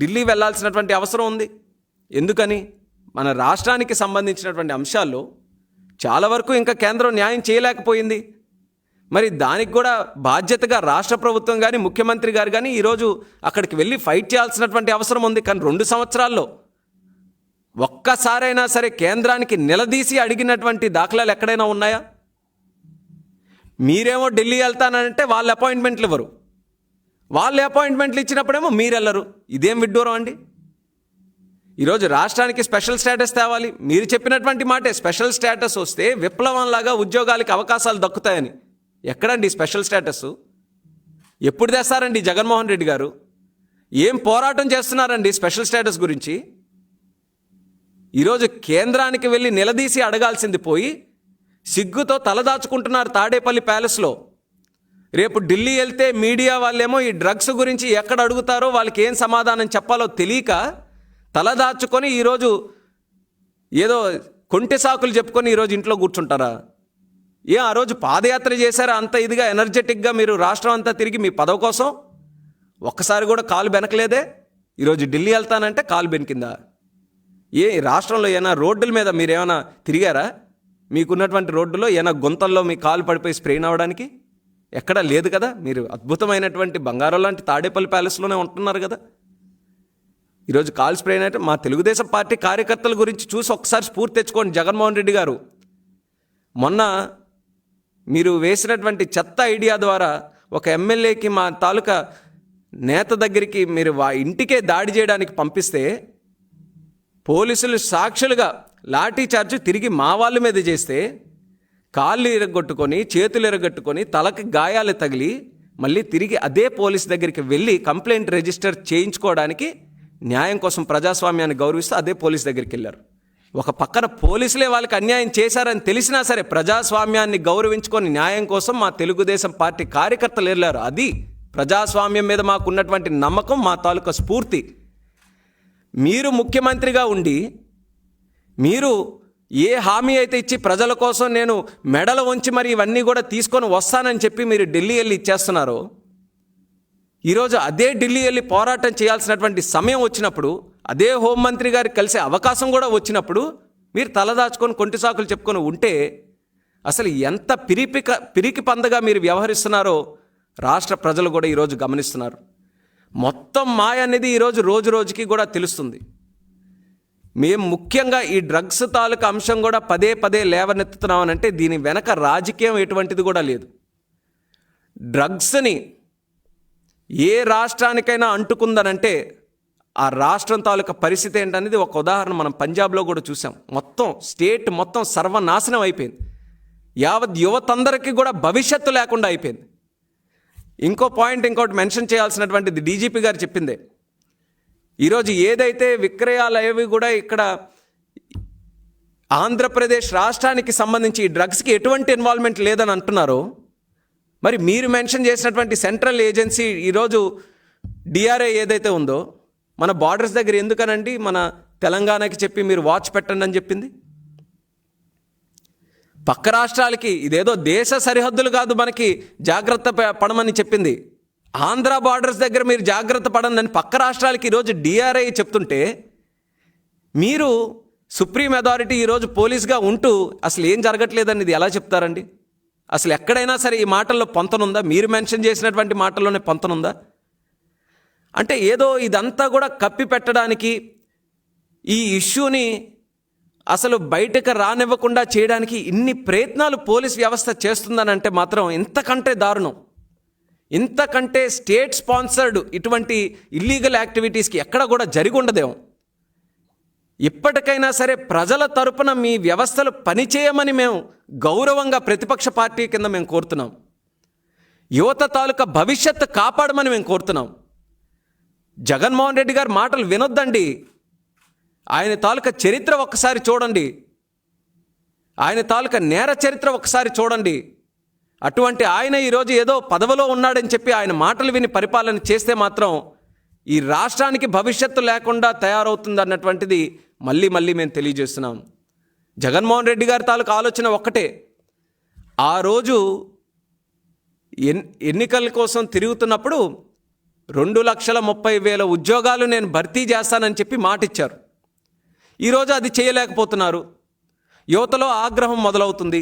ఢిల్లీ వెళ్ళాల్సినటువంటి అవసరం ఉంది. ఎందుకని? మన రాష్ట్రానికి సంబంధించినటువంటి అంశాల్లో చాలా వరకు ఇంకా కేంద్రం న్యాయం చేయలేకపోయింది. మరి దానికి కూడా బాధ్యతగా రాష్ట్ర ప్రభుత్వం కానీ, ముఖ్యమంత్రి గారు కానీ ఈరోజు అక్కడికి వెళ్ళి ఫైట్ చేయాల్సినటువంటి అవసరం ఉంది. కానీ 2 సంవత్సరాల్లో ఒక్కసారైనా సరే కేంద్రానికి నిలదీసి అడిగినటువంటి దాఖలాలు ఎక్కడైనా ఉన్నాయా? మీరేమో ఢిల్లీ వెళ్తానంటే వాళ్ళు అపాయింట్మెంట్లు ఇవ్వరు, వాళ్ళు అపాయింట్మెంట్లు ఇచ్చినప్పుడేమో మీరు వెళ్ళరు. ఇదేం విడ్డూరం అండి? ఈరోజు రాష్ట్రానికి స్పెషల్ స్టేటస్ తేవాలి, మీరు చెప్పినటువంటి మాటే. స్పెషల్ స్టేటస్ వస్తే విప్లవంలాగా ఉద్యోగాలకి అవకాశాలు దక్కుతాయని. ఎక్కడండి స్పెషల్ స్టేటస్? ఎప్పుడు తెస్తారండి జగన్మోహన్ రెడ్డి గారు? ఏం పోరాటం చేస్తున్నారండి స్పెషల్ స్టేటస్ గురించి? ఈరోజు కేంద్రానికి వెళ్ళి నిలదీసి అడగాల్సింది పోయి సిగ్గుతో తలదాచుకుంటున్నారు తాడేపల్లి ప్యాలెస్లో. రేపు ఢిల్లీ వెళ్తే మీడియా వాళ్ళేమో ఈ డ్రగ్స్ గురించి ఎక్కడ అడుగుతారో, వాళ్ళకి ఏం సమాధానం చెప్పాలో తెలియక తలదాచుకొని ఈరోజు ఏదో కొంటె సాకులు చెప్పుకొని ఈరోజు ఇంట్లో కూర్చుంటారా? ఆ రోజు పాదయాత్ర చేశారా అంత ఇదిగా, ఎనర్జెటిక్గా మీరు రాష్ట్రం అంతా తిరిగి మీ పదవి కోసం? ఒక్కసారి కూడా కాలు బెనకలేదే. ఈరోజు ఢిల్లీ వెళ్తానంటే కాలు బెనికిందా? రాష్ట్రంలో ఏమైనా రోడ్డుల మీద మీరేమైనా తిరిగారా? మీకున్నటువంటి రోడ్డులో ఏమైనా గుంతల్లో మీ కాలు పడిపోయి స్ప్రెయిన్ అవ్వడానికి ఎక్కడా లేదు కదా. మీరు అద్భుతమైనటువంటి బంగారం లాంటి తాడేపల్లి ప్యాలెస్లోనే ఉంటున్నారు కదా. ఈరోజు కాల్ స్ప్రెయిన్ అంటే మా తెలుగుదేశం పార్టీ కార్యకర్తల గురించి చూసి ఒకసారి స్ఫూర్తి తెచ్చుకోండి. జగన్మోహన్ రెడ్డి గారు మొన్న మీరు వేసినటువంటి చెత్త ఐడియా ద్వారా ఒక ఎమ్మెల్యేకి, మా తాలూకా నేత దగ్గరికి మీరు ఇంటికే దాడి చేయడానికి పంపిస్తే పోలీసులు సాక్షులుగా లాఠీ చార్జ్ తిరిగి మా వాళ్ళ మీద చేస్తే కాళ్ళు ఇరగొట్టుకొని, చేతులు ఇరగొట్టుకొని, తలకి గాయాలు తగిలి మళ్ళీ తిరిగి అదే పోలీస్ దగ్గరికి వెళ్ళి కంప్లైంట్ రిజిస్టర్ చేయించుకోవడానికి న్యాయం కోసం ప్రజాస్వామ్యాన్ని గౌరవిస్తూ అదే పోలీస్ దగ్గరికి వెళ్ళారు. ఒక పక్కన పోలీసులే వాళ్ళకి అన్యాయం చేశారని తెలిసినా సరే ప్రజాస్వామ్యాన్ని గౌరవించుకొని న్యాయం కోసం మా తెలుగుదేశం పార్టీ కార్యకర్తలు వెళ్ళారు. అది ప్రజాస్వామ్యం మీద మాకున్నటువంటి నమ్మకం, మా తాలూకా స్ఫూర్తి. మీరు ముఖ్యమంత్రిగా ఉండి మీరు ఏ హామీ అయితే ఇచ్చి ప్రజల కోసం నేను మెడలు వంచి మరి ఇవన్నీ కూడా తీసుకొని వస్తానని చెప్పి మీరు ఢిల్లీ వెళ్ళి ఇచ్చేస్తున్నారో, ఈరోజు అదే ఢిల్లీ వెళ్ళి పోరాటం చేయాల్సినటువంటి సమయం వచ్చినప్పుడు, అదే హోంమంత్రి గారికి కలిసే అవకాశం కూడా వచ్చినప్పుడు మీరు తలదాచుకొని కొంటి సాకులు చెప్పుకొని ఉంటే అసలు ఎంత పిరికి పందగా మీరు వ్యవహరిస్తున్నారో రాష్ట్ర ప్రజలు కూడా ఈరోజు గమనిస్తున్నారు. మొత్తం మాయ అనేది ఈరోజు రోజు రోజుకి కూడా తెలుస్తుంది. మేము ముఖ్యంగా ఈ డ్రగ్స్ తాలూకా అంశం కూడా పదే పదే లేవనెత్తుతున్నామనంటే దీని వెనక రాజకీయం ఎటువంటిది కూడా లేదు. డ్రగ్స్ని ఏ రాష్ట్రానికైనా అంటుకుందనంటే ఆ రాష్ట్రం తాలూకా పరిస్థితి ఏంటనేది ఒక ఉదాహరణ మనం పంజాబ్లో కూడా చూసాం. మొత్తం స్టేట్ మొత్తం సర్వనాశనం అయిపోయింది. యావత్ యువతందరికీ కూడా భవిష్యత్తు లేకుండా అయిపోయింది. ఇంకోటి మెన్షన్ చేయాల్సినటువంటిది డీజీపీ గారు చెప్పిందే. ఈరోజు ఏదైతే విక్రయాలు అవి కూడా ఇక్కడ ఆంధ్రప్రదేశ్ రాష్ట్రానికి సంబంధించి ఈ డ్రగ్స్కి ఎటువంటి ఇన్వాల్వ్మెంట్ లేదని అంటున్నారో, మరి మీరు మెన్షన్ చేసినటువంటి సెంట్రల్ ఏజెన్సీ ఈరోజు డిఆర్ఐ ఏదైతే ఉందో మన బార్డర్స్ దగ్గర ఎందుకనండి మన తెలంగాణకి చెప్పి మీరు వాచ్ పెట్టండి అని చెప్పింది? పక్క రాష్ట్రాలకి ఇదేదో దేశ సరిహద్దులు కాదు మనకి జాగ్రత్త పడమని చెప్పింది. ఆంధ్ర బార్డర్స్ దగ్గర మీరు జాగ్రత్త పడండి అని పక్క రాష్ట్రాలకి ఈరోజు డిఆర్ఐ చెప్తుంటే మీరు సుప్రీం అథారిటీ ఈరోజు పోలీస్గా ఉంటూ అసలు ఏం జరగట్లేదని ఇది ఎలా చెప్తారండి? అసలు ఎక్కడైనా సరే ఈ మాటల్లో పొంతనుందా? మీరు మెన్షన్ చేసినటువంటి మాటల్లోనే పొంతనుందా? అంటే ఏదో ఇదంతా కూడా కప్పి పెట్టడానికి, ఈ ఇష్యూని అసలు బయటకు రానివ్వకుండా చేయడానికి ఇన్ని ప్రయత్నాలు పోలీస్ వ్యవస్థ చేస్తుందనంటే మాత్రం ఇంతకంటే దారుణం, ఇంతకంటే స్టేట్ స్పాన్సర్డ్ ఇటువంటి ఇల్లీగల్ యాక్టివిటీస్కి ఎక్కడ కూడా జరిగి ఉండదేమో. ఇప్పటికైనా సరే ప్రజల తరపున మీ వ్యవస్థలు పనిచేయమని మేము గౌరవంగా ప్రతిపక్ష పార్టీ కింద మేము కోరుతున్నాం. యువత తాలూకా భవిష్యత్తు కాపాడమని మేము కోరుతున్నాం. జగన్మోహన్ రెడ్డి గారి మాటలు వినొద్దండి. ఆయన తాలూకా చరిత్ర ఒక్కసారి చూడండి, ఆయన తాలూకా నేర చరిత్ర ఒక్కసారి చూడండి. అటువంటి ఆయన ఈరోజు ఏదో పదవిలో ఉన్నాడని చెప్పి ఆయన మాటలు విని పరిపాలన చేస్తే మాత్రం ఈ రాష్ట్రానికి భవిష్యత్తు లేకుండా తయారవుతుంది అన్నటువంటిది మళ్ళీ మేము తెలియజేస్తున్నాం. జగన్మోహన్ రెడ్డి గారి తాలూకా ఆలోచన ఒక్కటే. ఆ రోజు ఎన్నికల కోసం తిరుగుతున్నప్పుడు 2,30,000 ఉద్యోగాలు నేను భర్తీ చేస్తానని చెప్పి మాట ఇచ్చారు. ఈరోజు అది చేయలేకపోతున్నారు. యువతలో ఆగ్రహం మొదలవుతుంది,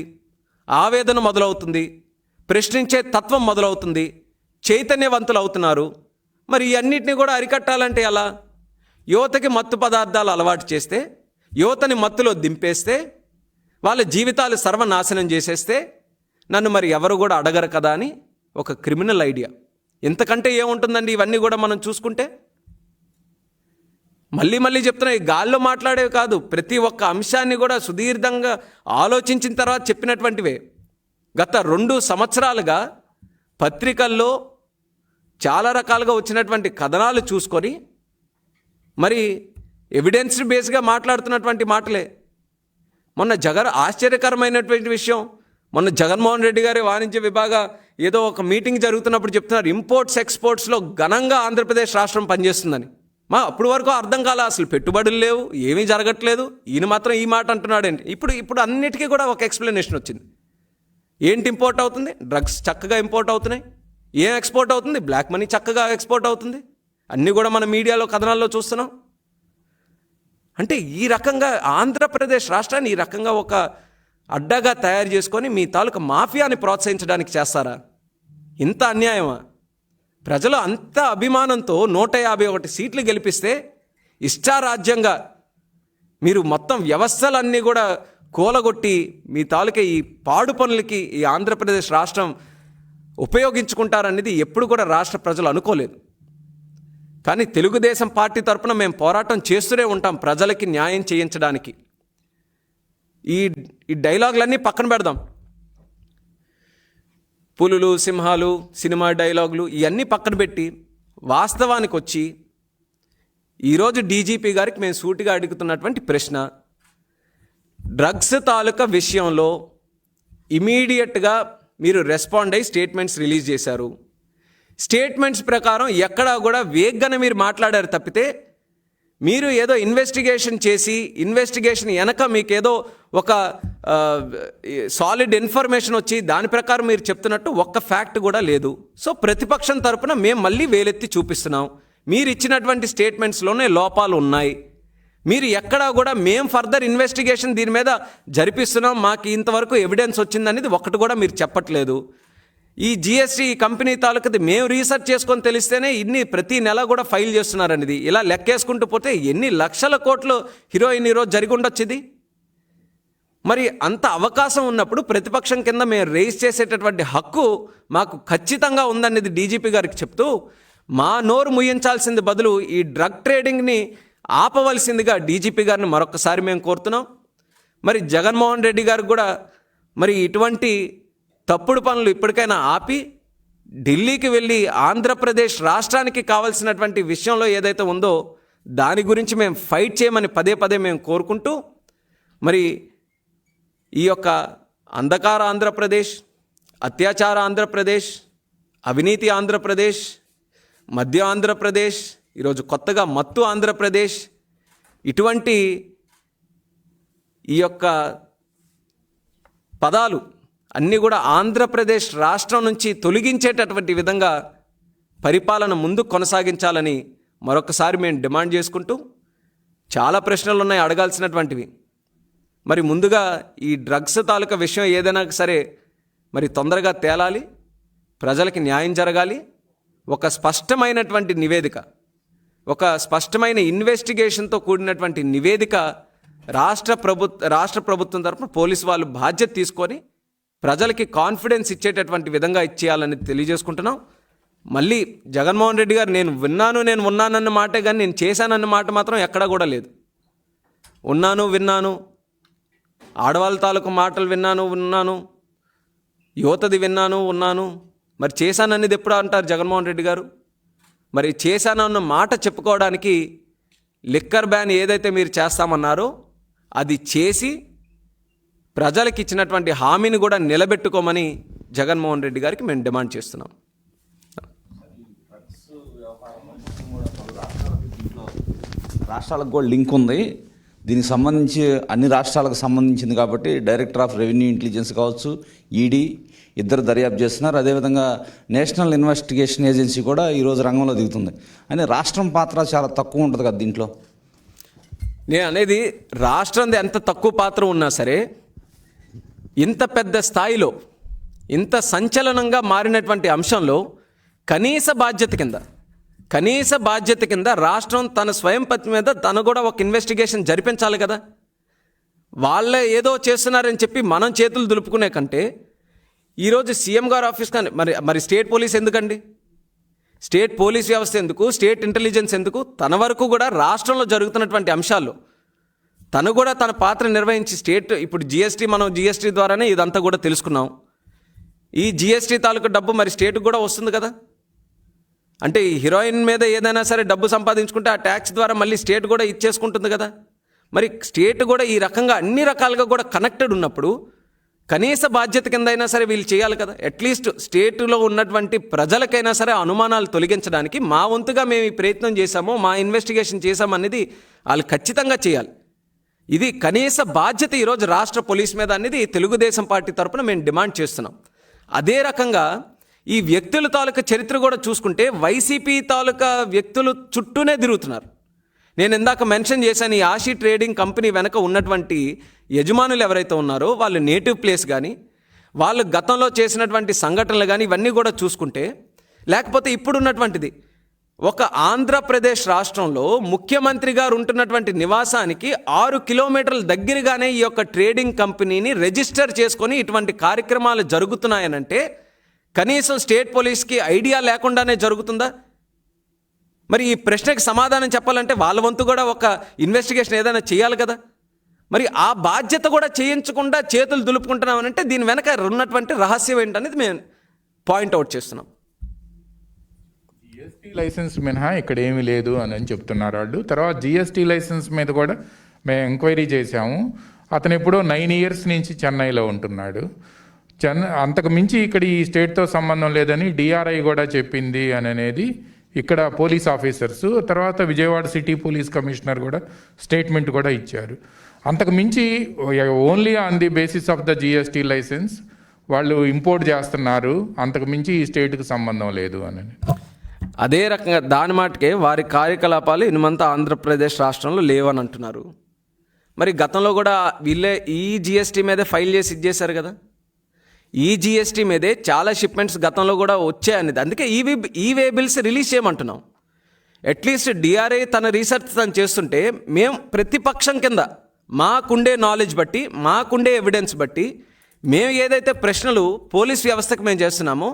ఆవేదన మొదలవుతుంది, ప్రశ్నించే తత్వం మొదలవుతుంది, చైతన్యవంతులు అవుతున్నారు. మరి ఇవన్నిటిని కూడా అరికట్టాలంటే ఎలా? యువతకి మత్తు పదార్థాలు అలవాటు చేస్తే, యువతని మత్తులో దింపేస్తే, వాళ్ళ జీవితాలు సర్వనాశనం చేసేస్తే నన్ను మరి ఎవరు కూడా అడగరు కదా అని ఒక క్రిమినల్ ఐడియా. ఎంతకంటే ఏముంటుందండి ఇవన్నీ కూడా మనం చూసుకుంటే? మళ్ళీ చెప్తున్నా, ఈ గాల్లో మాట్లాడేవి కాదు, ప్రతి ఒక్క అంశాన్ని కూడా సుదీర్ఘంగా ఆలోచించిన తర్వాత చెప్పినటువంటివే. గత 2 సంవత్సరాలుగా పత్రికల్లో చాలా రకాలుగా వచ్చినటువంటి కథనాలు చూసుకొని మరి ఎవిడెన్స్ బేస్గా మాట్లాడుతున్నటువంటి మాటలే. ఆశ్చర్యకరమైనటువంటి విషయం, మొన్న జగన్మోహన్ రెడ్డి గారి వాణిజ్య విభాగ ఏదో ఒక మీటింగ్ జరుగుతున్నప్పుడు చెప్తున్నారు, ఇంపోర్ట్స్ ఎక్స్పోర్ట్స్లో ఘనంగా ఆంధ్రప్రదేశ్ రాష్ట్రం పనిచేస్తుందని. అప్పటి వరకు అర్థం కాలే, అసలు పెట్టుబడులు లేవు, ఏమీ జరగట్లేదు, ఈయన మాత్రం ఈ మాట అంటున్నాడండి. ఇప్పుడు అన్నిటికీ కూడా ఒక ఎక్స్ప్లెనేషన్ వచ్చింది. ఏంటి ఇంపోర్ట్ అవుతుంది? డ్రగ్స్ చక్కగా ఇంపోర్ట్ అవుతున్నాయి. ఏం ఎక్స్పోర్ట్ అవుతుంది? బ్లాక్ మనీ చక్కగా ఎక్స్పోర్ట్ అవుతుంది. అన్నీ కూడా మన మీడియాలో కథనాల్లో చూస్తున్నాం. అంటే ఈ రకంగా ఆంధ్రప్రదేశ్ రాష్ట్రాన్ని ఈ రకంగా ఒక అడ్డగా తయారు చేసుకొని మీ తాలూకా మాఫియాని ప్రోత్సహించడానికి చేస్తారా? ఇంత అన్యాయమా? ప్రజలు అంత అభిమానంతో 151 సీట్లు గెలిపిస్తే ఇష్టారాజ్యంగా మీరు మొత్తం వ్యవస్థలన్నీ కూడా కూలగొట్టి మీ తాలూకా ఈ పాడు పనులకి ఈ ఆంధ్రప్రదేశ్ రాష్ట్రం ఉపయోగించుకుంటారనేది ఎప్పుడు కూడా రాష్ట్ర ప్రజలు అనుకోలేదు. కానీ తెలుగుదేశం పార్టీ తరఫున మేము పోరాటం చేస్తూనే ఉంటాం ప్రజలకి న్యాయం చేయించడానికి. ఈ డైలాగులన్నీ పక్కన పెడదాం. పులులు సింహాలు సినిమా డైలాగులు ఇవన్నీ పక్కన పెట్టి వాస్తవానికి వచ్చి ఈరోజు డీజీపీ గారికి మేము సూటిగా అడుగుతున్నటువంటి ప్రశ్న, డ్రగ్స్ తాలూకా విషయంలో ఇమీడియట్గా మీరు రెస్పాండ్ అయ్యి స్టేట్మెంట్స్ రిలీజ్ చేశారు. స్టేట్మెంట్స్ ప్రకారం ఎక్కడా కూడా వేగ్గానే మీరు మాట్లాడారు తప్పితే, మీరు ఏదో ఇన్వెస్టిగేషన్ చేసి ఇన్వెస్టిగేషన్ వెనక మీకు ఏదో ఒక సాలిడ్ ఇన్ఫర్మేషన్ వచ్చి దాని ప్రకారం మీరు చెప్తున్నట్టు ఒక్క ఫ్యాక్ట్ కూడా లేదు. సో ప్రతిపక్షం తరపున మేము మళ్ళీ వేలెత్తి చూపిస్తున్నాం, మీరు ఇచ్చినటువంటి స్టేట్మెంట్స్లోనే లోపాలు ఉన్నాయి. మీరు ఎక్కడా కూడా మేము ఫర్దర్ ఇన్వెస్టిగేషన్ దీని మీద జరిపిస్తున్నాం, మాకు ఇంతవరకు ఎవిడెన్స్ వచ్చిందనేది ఒక్కటి కూడా మీరు చెప్పట్లేదు. ఈ జిఎస్టీ కంపెనీ తాలూకది మేము రీసెర్చ్ చేసుకొని తెలిస్తేనే ఇన్ని ప్రతి నెల కూడా ఫైల్ చేస్తున్నారనేది. ఇలా లెక్కేసుకుంటూ పోతే ఎన్ని లక్షల కోట్లు హీరోయిన్ ఈరోజు జరిగి ఉండొచ్చింది. మరి అంత అవకాశం ఉన్నప్పుడు ప్రతిపక్షం కింద మేము రేస్ చేసేటటువంటి హక్కు మాకు ఖచ్చితంగా ఉందనేది డీజీపీ గారికి చెప్తూ, మా నోరు ముయ్యించాల్సింది బదులు ఈ డ్రగ్ ట్రేడింగ్ని ఆపవలసిందిగా డీజీపీ గారిని మరొకసారి మేము కోరుతున్నాం. మరి జగన్మోహన్ రెడ్డి గారికి కూడా మరి ఇటువంటి తప్పుడు పనులు ఇప్పటికైనా ఆపి ఢిల్లీకి వెళ్ళి ఆంధ్రప్రదేశ్ రాష్ట్రానికి కావాల్సినటువంటి విషయంలో ఏదైతే ఉందో దాని గురించి మేము ఫైట్ చేయమని పదే పదే మేము కోరుకుంటూ, మరి ఈ యొక్క అంధకార ఆంధ్రప్రదేశ్, అత్యాచార ఆంధ్రప్రదేశ్, అవినీతి ఆంధ్రప్రదేశ్, మధ్య ఆంధ్రప్రదేశ్, ఈరోజు కొత్తగా మత్తు ఆంధ్రప్రదేశ్, ఇటువంటి ఈ యొక్క పదాలు అన్నీ కూడా ఆంధ్రప్రదేశ్ రాష్ట్రం నుంచి తొలగించేటటువంటి విధంగా పరిపాలన ముందు కొనసాగించాలని మరొకసారి మేము డిమాండ్ చేసుకుంటూ, చాలా ప్రశ్నలు ఉన్నాయి అడగాల్సినటువంటివి. మరి ముందుగా ఈ డ్రగ్స్ తాలూకా విషయం ఏదైనా సరే మరి తొందరగా తేలాలి, ప్రజలకి న్యాయం జరగాలి. ఒక స్పష్టమైనటువంటి నివేదిక, ఒక స్పష్టమైన ఇన్వెస్టిగేషన్తో కూడినటువంటి నివేదిక రాష్ట్ర ప్రభుత్వం తరపున పోలీసు వాళ్ళు బాధ్యత తీసుకొని ప్రజలకి కాన్ఫిడెన్స్ ఇచ్చేటటువంటి విధంగా ఇచ్చేయాలని తెలియజేసుకుంటున్నాం. మళ్ళీ జగన్మోహన్ రెడ్డి గారు నేను ఉన్నానన్న మాటే కానీ నేను చేశానన్న మాట మాత్రం ఎక్కడా కూడా లేదు. విన్నాను, ఆడవాళ్ళ తాలూకు మాటలు విన్నాను, యువతది ఉన్నాను, మరి చేశాననేది ఎప్పుడు అంటారు జగన్మోహన్ రెడ్డి గారు? మరి చేశానన్న మాట చెప్పుకోవడానికి లిక్కర్ బ్యాన్ ఏదైతే మీరు చేస్తామన్నారో అది చేసి ప్రజలకు ఇచ్చినటువంటి హామీని కూడా నిలబెట్టుకోమని జగన్మోహన్ రెడ్డి గారికి మేము డిమాండ్ చేస్తున్నాం. రాష్ట్రాలకు కూడా లింక్ ఉంది. దీనికి సంబంధించి అన్ని రాష్ట్రాలకు సంబంధించింది కాబట్టి డైరెక్టర్ ఆఫ్ రెవెన్యూ ఇంటెలిజెన్స్ కావచ్చు, ఈడీ ఇద్దరు దర్యాప్తు చేస్తున్నారు. అదేవిధంగా నేషనల్ ఇన్వెస్టిగేషన్ ఏజెన్సీ కూడా ఈరోజు రంగంలో దిగుతుంది. అని రాష్ట్రం పాత్ర చాలా తక్కువ ఉంటుంది కదా దీంట్లో. నేను అనేది రాష్ట్రంది ఎంత తక్కువ పాత్ర ఉన్నా సరే, ఇంత పెద్ద స్థాయిలో ఇంత సంచలనంగా మారినటువంటి అంశంలో కనీస బాధ్యత కింద రాష్ట్రం తన స్వయం పత్తి మీద తను కూడా ఒక ఇన్వెస్టిగేషన్ జరిపించాలి కదా. వాళ్ళే ఏదో చేస్తున్నారని చెప్పి మనం చేతులు దులుపుకునే కంటే ఈరోజు సీఎం గారు ఆఫీస్ కానీ మరి స్టేట్ పోలీస్ ఎందుకండి? స్టేట్ పోలీస్ వ్యవస్థ ఎందుకు? స్టేట్ ఇంటెలిజెన్స్ ఎందుకు? తన వరకు కూడా రాష్ట్రంలో జరుగుతున్నటువంటి అంశాల్లో తను కూడా తన పాత్ర నిర్వహించి ఇప్పుడు జిఎస్టీ ద్వారానే ఇదంతా కూడా తెలుసుకున్నాం. ఈ జిఎస్టీ తాలూకు డబ్బు మరి స్టేట్కి కూడా వస్తుంది కదా. అంటే ఈ హీరోయిన్ మీద ఏదైనా సరే డబ్బు సంపాదించుకుంటే ఆ ట్యాక్స్ ద్వారా మళ్ళీ స్టేట్ కూడా ఇచ్చేసుకుంటుంది కదా. మరి స్టేట్ కూడా ఈ రకంగా అన్ని రకాలుగా కూడా కనెక్టెడ్ ఉన్నప్పుడు కనీస బాధ్యత కింద అయినా సరే వీళ్ళు చేయాలి కదా. అట్లీస్ట్ స్టేట్లో ఉన్నటువంటి ప్రజలకైనా సరే అనుమానాలు తొలగించడానికి మా వంతుగా మేము ఈ ప్రయత్నం చేశామో, మా ఇన్వెస్టిగేషన్ చేశామనేది వాళ్ళు ఖచ్చితంగా చేయాలి. ఇది కనీస బాధ్యత ఈరోజు రాష్ట్ర పోలీస్ మీద అనేది తెలుగుదేశం పార్టీ తరపున మేము డిమాండ్ చేస్తున్నాం. అదే రకంగా ఈ వ్యక్తుల తాలూకా చరిత్ర కూడా చూసుకుంటే వైసీపీ తాలూకా వ్యక్తులు చుట్టూనే తిరుగుతున్నారు. నేను ఇందాక మెన్షన్ చేశాను, ఈ ఆషి ట్రేడింగ్ కంపెనీ వెనక ఉన్నటువంటి యజమానులు ఎవరైతే ఉన్నారో వాళ్ళు నేటివ్ ప్లేస్ కానీ, వాళ్ళు గతంలో చేసినటువంటి సంఘటనలు కానీ ఇవన్నీ కూడా చూసుకుంటే, లేకపోతే ఇప్పుడున్నటువంటిది ఒక ఆంధ్రప్రదేశ్ రాష్ట్రంలో ముఖ్యమంత్రి గారు ఉంటున్నటువంటి నివాసానికి 6 కిలోమీటర్ల దగ్గరగానే ఈ యొక్క ట్రేడింగ్ కంపెనీని రిజిస్టర్ చేసుకొని ఇటువంటి కార్యక్రమాలు జరుగుతున్నాయనంటే కనీసం స్టేట్ పోలీస్కి ఐడియా లేకుండానే జరుగుతుందా? మరి ఈ ప్రశ్నకి సమాధానం చెప్పాలంటే వాళ్ళ వంతు కూడా ఒక ఇన్వెస్టిగేషన్ ఏదైనా చేయాలి కదా. మరి ఆ బాధ్యత కూడా చేయించకుండా చేతులు దులుపుకుంటున్నామనంటే దీని వెనక ఉన్నటువంటి రహస్యం ఏంటనేది మేము పాయింట్అవుట్ చేస్తున్నాం. జిఎస్టీ లైసెన్స్ మినహా ఇక్కడ ఏమీ లేదు అని చెప్తున్నారు వాళ్ళు. తర్వాత జిఎస్టీ లైసెన్స్ మీద కూడా మేము ఎంక్వైరీ చేశాము. అతను ఎప్పుడో 9 years నుంచి చెన్నైలో ఉంటున్నాడు. అంతకు మించి ఇక్కడ ఈ స్టేట్తో సంబంధం లేదని డిఆర్ఐ కూడా చెప్పింది అనేది ఇక్కడ పోలీస్ ఆఫీసర్స్, తర్వాత విజయవాడ సిటీ పోలీస్ కమిషనర్ కూడా స్టేట్మెంట్ కూడా ఇచ్చారు. అంతకు మించి only on the basis of the GST licence వాళ్ళు ఇంపోర్ట్ చేస్తున్నారు, అంతకు మించి ఈ స్టేట్కి సంబంధం లేదు అని. అదే రకంగా దాని మాటకే వారి కార్యకలాపాలు ఇనుమంతా ఆంధ్రప్రదేశ్ రాష్ట్రంలో లేవని అంటున్నారు. మరి గతంలో కూడా వీళ్ళే ఈ జిఎస్టీ మీదే ఫైల్ చేసి ఇచ్చేశారు కదా. ఈ జిఎస్టీ మీదే చాలా షిప్మెంట్స్ గతంలో కూడా వచ్చాయనేది, అందుకే ఈ వే బిల్స్ రిలీజ్ చేయమంటున్నాం. అట్లీస్ట్ డిఆర్ఐ తన రీసెర్చ్ తను చేస్తుంటే మేము ప్రతిపక్షం కింద మాకుండే నాలెడ్జ్ బట్టి, మాకుండే ఎవిడెన్స్ బట్టి మేము ఏదైతే ప్రశ్నలు పోలీస్ వ్యవస్థకు మేము చేస్తున్నామో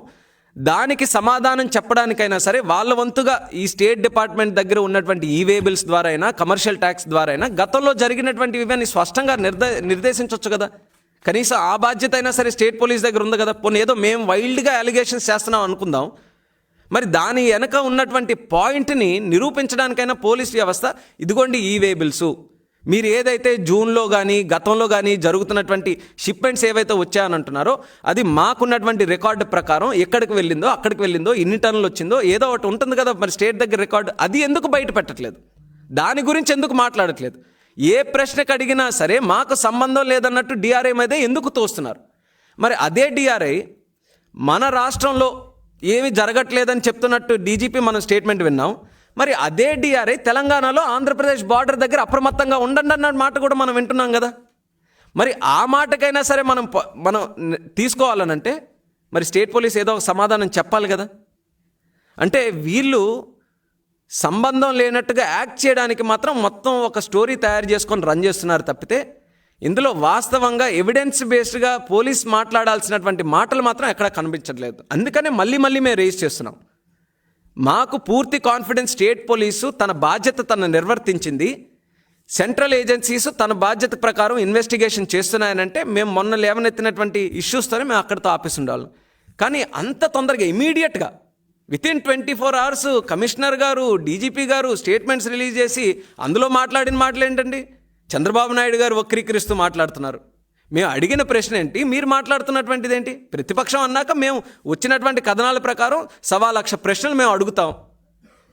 దానికి సమాధానం చెప్పడానికైనా సరే వాళ్ళ వంతుగా ఈ స్టేట్ డిపార్ట్మెంట్ దగ్గర ఉన్నటువంటి ఈ వే బిల్స్ ద్వారా అయినా, కమర్షియల్ ట్యాక్స్ ద్వారా అయినా గతంలో జరిగినటువంటి ఇవన్నీ స్పష్టంగా నిర్దేశించవచ్చు కదా. కనీసం ఆ బాధ్యత అయినా సరే స్టేట్ పోలీస్ దగ్గర ఉంది కదా. పోనీ ఏదో మేము వైల్డ్గా అలిగేషన్స్ చేస్తున్నాం అనుకుందాం, మరి దాని వెనక ఉన్నటువంటి పాయింట్ని నిరూపించడానికైనా పోలీస్ వ్యవస్థ ఇదిగోండి ఈ వే బిల్స్, మీరు ఏదైతే జూన్లో కానీ గతంలో కానీ జరుగుతున్నటువంటి షిప్మెంట్స్ ఏవైతే వచ్చాయని అంటున్నారో అది మాకున్నటువంటి రికార్డు ప్రకారం ఎక్కడికి వెళ్ళిందో, అక్కడికి వెళ్ళిందో, ఎన్ని టన్నులు వచ్చిందో ఏదో ఒకటి ఉంటుంది కదా మరి స్టేట్ దగ్గర రికార్డు. అది ఎందుకు బయట పెట్టట్లేదు? దాని గురించి ఎందుకు మాట్లాడట్లేదు? ఏ ప్రశ్నకు అడిగినా సరే మాకు సంబంధం లేదన్నట్టు డిఆర్ఐ మీదే ఎందుకు తోస్తున్నారు? మరి అదే డిఆర్ఐ మన రాష్ట్రంలో ఏమీ జరగట్లేదని చెప్తున్నట్టు డీజీపీ మనం స్టేట్మెంట్ విన్నాం. మరి అదే డిఆర్ఐ తెలంగాణలో ఆంధ్రప్రదేశ్ బార్డర్ దగ్గర అప్రమత్తంగా ఉండండి అన్న మాట కూడా మనం వింటున్నాం కదా. మరి ఆ మాటకైనా సరే మనం తీసుకోవాలనంటే మరి స్టేట్ పోలీస్ ఏదో ఒక సమాధానం చెప్పాలి కదా. అంటే వీళ్ళు సంబంధం లేనట్టుగా యాక్ట్ చేయడానికి మాత్రం మొత్తం ఒక స్టోరీ తయారు చేసుకొని రన్ చేస్తున్నారు తప్పితే ఇందులో వాస్తవంగా ఎవిడెన్స్ బేస్డ్గా పోలీస్ మాట్లాడాల్సినటువంటి మాటలు మాత్రం ఎక్కడా కనిపించట్లేదు. అందుకనే మళ్ళీ మేము రేజ్ చేస్తున్నాం. మాకు పూర్తి కాన్ఫిడెన్స్ స్టేట్ పోలీసు తన బాధ్యత తను నిర్వర్తించింది, సెంట్రల్ ఏజెన్సీస్ తన బాధ్యత ప్రకారం ఇన్వెస్టిగేషన్ చేస్తున్నాయనంటే మేము మొన్న లేవనెత్తినటువంటి ఇష్యూస్తోనే మేము అక్కడితో ఆపేసి ఉండాలి. కానీ అంత తొందరగా ఇమీడియట్గా వితిన్ 24 hours కమిషనర్ గారు, డీజీపీ గారు స్టేట్మెంట్స్ రిలీజ్ చేసి అందులో మాట్లాడిన మాటలు ఏంటండి? చంద్రబాబు నాయుడు గారు వక్రీకరిస్తూ మాట్లాడుతున్నారు. మేము అడిగిన ప్రశ్న ఏంటి, మీరు మాట్లాడుతున్నటువంటిది ఏంటి? ప్రతిపక్షం అన్నాక మేము వచ్చినటువంటి కథనాల ప్రకారం 1,00,000 ప్రశ్నలు మేము అడుగుతాం.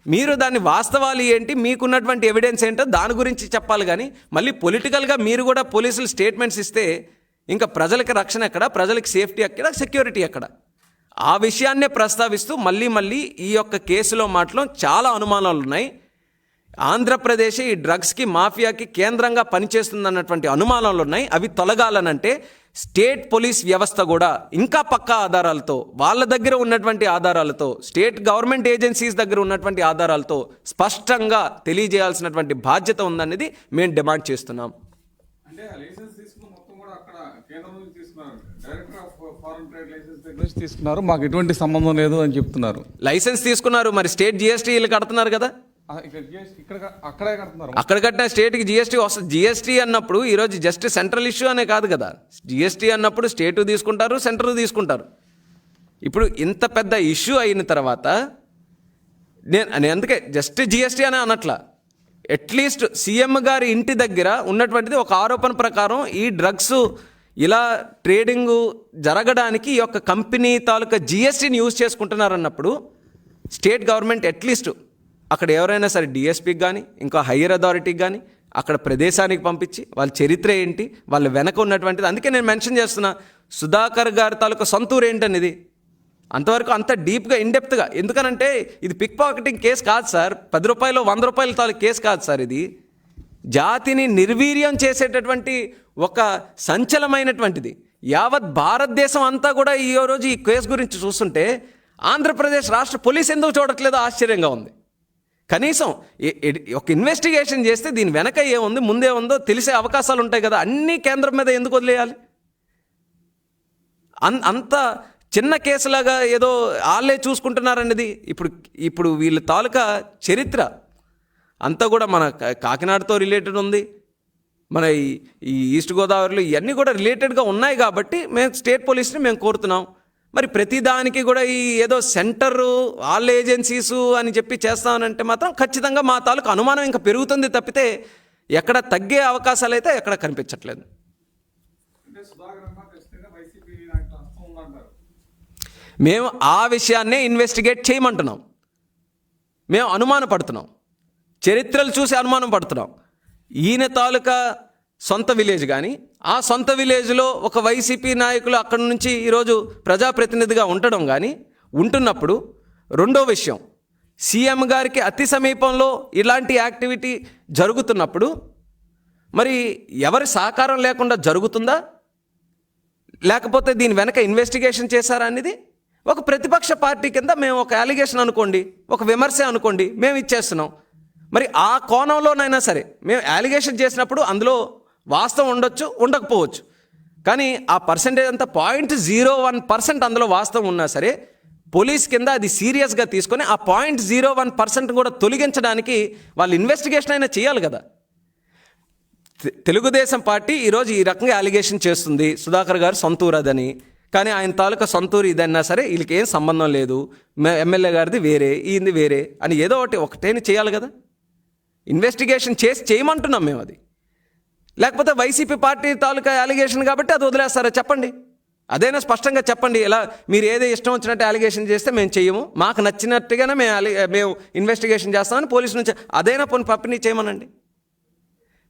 మీరు దాని వాస్తవాలు ఏంటి, మీకున్నటువంటి ఎవిడెన్స్ ఏంటో దాని గురించి చెప్పాలి. కానీ మళ్ళీ పొలిటికల్గా మీరు కూడా పోలీసులు స్టేట్మెంట్స్ ఇస్తే ఇంకా ప్రజలకి రక్షణ ఎక్కడ, ప్రజలకి సేఫ్టీ ఎక్కడ, సెక్యూరిటీ ఎక్కడ? ఆ విషయాన్నే ప్రస్తావిస్తూ మళ్ళీ ఈ యొక్క కేసులో మాత్రం చాలా అనుమానాలు ఉన్నాయి. ఆంధ్రప్రదేశ్ ఈ డ్రగ్స్కి, మాఫియాకి కేంద్రంగా పనిచేస్తుందన్నటువంటి అనుమానాలు ఉన్నాయి. అవి తొలగాలనంటే స్టేట్ పోలీస్ వ్యవస్థ కూడా ఇంకా పక్కా ఆధారాలతో, వాళ్ళ దగ్గర ఉన్నటువంటి ఆధారాలతో, స్టేట్ గవర్నమెంట్ ఏజెన్సీస్ దగ్గర ఉన్నటువంటి ఆధారాలతో స్పష్టంగా తెలియజేయాల్సినటువంటి బాధ్యత ఉందనేది మేము డిమాండ్ చేస్తున్నాం. అంటే లైసెన్స్ తీసుకున్న మొత్తం కూడా అక్కడ కేంద్రం నుంచి తీసుకున్నారు, director of foreign trade licence దగ్గర నుంచి తీసుకున్నారు, మాకు ఎటువంటి సంబంధం లేదు అని చెప్తున్నారు. లైసెన్స్ తీసుకున్నారు, మరి స్టేట్ జిఎస్టీలు కడుతున్నారు కదా. అక్కడే కడుతున్నారు. అక్కడ కట్టిన స్టేట్కి జిఎస్టీ వస్తుంది. జిఎస్టీ అన్నప్పుడు ఈరోజు జస్ట్ సెంట్రల్ ఇష్యూ అనే కాదు కదా. జిఎస్టీ అన్నప్పుడు స్టేటు తీసుకుంటారు, సెంట్రల్ తీసుకుంటారు. ఇప్పుడు ఇంత పెద్ద ఇష్యూ అయిన తర్వాత నేను అందుకే జస్ట్ జిఎస్టీ అనే అనట్లా, అట్లీస్ట్ సీఎం గారి ఇంటి దగ్గర ఉన్నటువంటిది ఒక ఆరోపణ ప్రకారం ఈ డ్రగ్స్ ఇలా ట్రేడింగు జరగడానికి ఈ యొక్క కంపెనీ తాలూకా జిఎస్టీని యూజ్ చేసుకుంటున్నారన్నప్పుడు స్టేట్ గవర్నమెంట్ అట్లీస్ట్ అక్కడ ఎవరైనా సరే డిఎస్పీకి కానీ ఇంకా హయ్యర్ అథారిటీకి కానీ అక్కడ ప్రదేశానికి పంపించి వాళ్ళ చరిత్ర ఏంటి, వాళ్ళ వెనక ఉన్నటువంటిది. అందుకే నేను మెన్షన్ చేస్తున్నా, సుధాకర్ గారి తాలూకా సొంతూరు ఏంటనేది అంతవరకు అంత డీప్గా ఇన్డెప్త్గా. ఎందుకనంటే ఇది పిక్ పాకెటింగ్ కేసు కాదు సార్, 10 రూపాయలు 100 రూపాయల తాలూకు కేసు కాదు సార్. ఇది జాతిని నిర్వీర్యం చేసేటటువంటి ఒక సంచలమైనటువంటిది. యావత్ భారతదేశం అంతా కూడా ఈ రోజు ఈ కేసు గురించి చూస్తుంటే ఆంధ్రప్రదేశ్ రాష్ట్ర పోలీస్ ఎందుకు చూడట్లేదో ఆశ్చర్యంగా ఉంది. కనీసం ఒక ఇన్వెస్టిగేషన్ చేస్తే దీని వెనక ఏముంది, ముందే ఉందో తెలిసే అవకాశాలు ఉంటాయి కదా. అన్నీ కేంద్రం మీద ఎందుకు వదిలేయాలి? అంత చిన్న కేసులాగా ఏదో వాళ్ళే చూసుకుంటున్నారనేది. ఇప్పుడు వీళ్ళ తాలూకా చరిత్ర అంతా కూడా మన కాకినాడతో రిలేటెడ్ ఉంది, మన ఈ ఈస్ట్ గోదావరిలో ఇవన్నీ కూడా రిలేటెడ్గా ఉన్నాయి. కాబట్టి మేము స్టేట్ పోలీస్ని మేము కోరుతున్నాం, మరి ప్రతిదానికి కూడా ఈ ఏదో సెంటర్ ఆల్ ఏజెన్సీసు అని చెప్పి చేస్తామనంటే మాత్రం ఖచ్చితంగా మా తాలూకు అనుమానం ఇంకా పెరుగుతుంది తప్పితే ఎక్కడ తగ్గే అవకాశాలు అయితే ఎక్కడ కనిపించట్లేదు. అంటే సుధాకర్ అన్న ఖచ్చితంగా వైసీపీ నాయకుల హస్తం ఉందంటారు. మేము ఆ విషయాన్నే ఇన్వెస్టిగేట్ చేయమంటున్నాం. మేము అనుమాన పడుతున్నాం, చరిత్రలు చూసి అనుమానం పడుతున్నాం. ఈయన తాలూకా సొంత విలేజ్ కానీ ఆ సొంత విలేజ్లో ఒక వైసీపీ నాయకులు అక్కడి నుంచి ఈరోజు ప్రజాప్రతినిధిగా ఉండడం కానీ ఉంటున్నప్పుడు, రెండో విషయం సీఎం గారికి అతి సమీపంలో ఇలాంటి యాక్టివిటీ జరుగుతున్నప్పుడు మరి ఎవరి సహకారం లేకుండా జరుగుతుందా, లేకపోతే దీని వెనక ఇన్వెస్టిగేషన్ చేశారా అనేది ఒక ప్రతిపక్ష పార్టీ కింద మేము ఒక అలిగేషన్ అనుకోండి, ఒక విమర్శ అనుకోండి, మేము ఇచ్చేస్తున్నాం. మరి ఆ కోణంలోనైనా సరే మేము అలిగేషన్ చేసినప్పుడు అందులో వాస్తవం ఉండొచ్చు, ఉండకపోవచ్చు. కానీ ఆ పర్సెంటేజ్ అంతా 0.01% అందులో వాస్తవం ఉన్నా సరే పోలీస్ కింద అది సీరియస్గా తీసుకొని ఆ 0.01% కూడా తొలగించడానికి వాళ్ళు ఇన్వెస్టిగేషన్ అయినా చేయాలి కదా. తెలుగుదేశం పార్టీ ఈరోజు ఈ రకంగా అలిగేషన్ చేస్తుంది, సుధాకర్ గారు సొంతూరు అదని. కానీ ఆయన తాలూకా సొంతూరు ఇదన్నా సరే వీళ్ళకి ఏం సంబంధం లేదు, ఎమ్మెల్యే గారిది వేరే, ఈయనది వేరే అని ఏదో ఒకటేని చేయాలి కదా. ఇన్వెస్టిగేషన్ చేయమంటున్నాం మేము. అది లేకపోతే వైసీపీ పార్టీ తాలూకా అలిగేషన్ కాబట్టి అది వదిలేస్తారా చెప్పండి. అదైనా స్పష్టంగా చెప్పండి. ఇలా మీరు ఏదో ఇష్టం వచ్చినట్టు అలిగేషన్ చేస్తే మేము చెయ్యము, మాకు నచ్చినట్టుగానే మేము ఇన్వెస్టిగేషన్ చేస్తామని పోలీసు నుంచి అదైనా పంపిణీ చేయమనండి.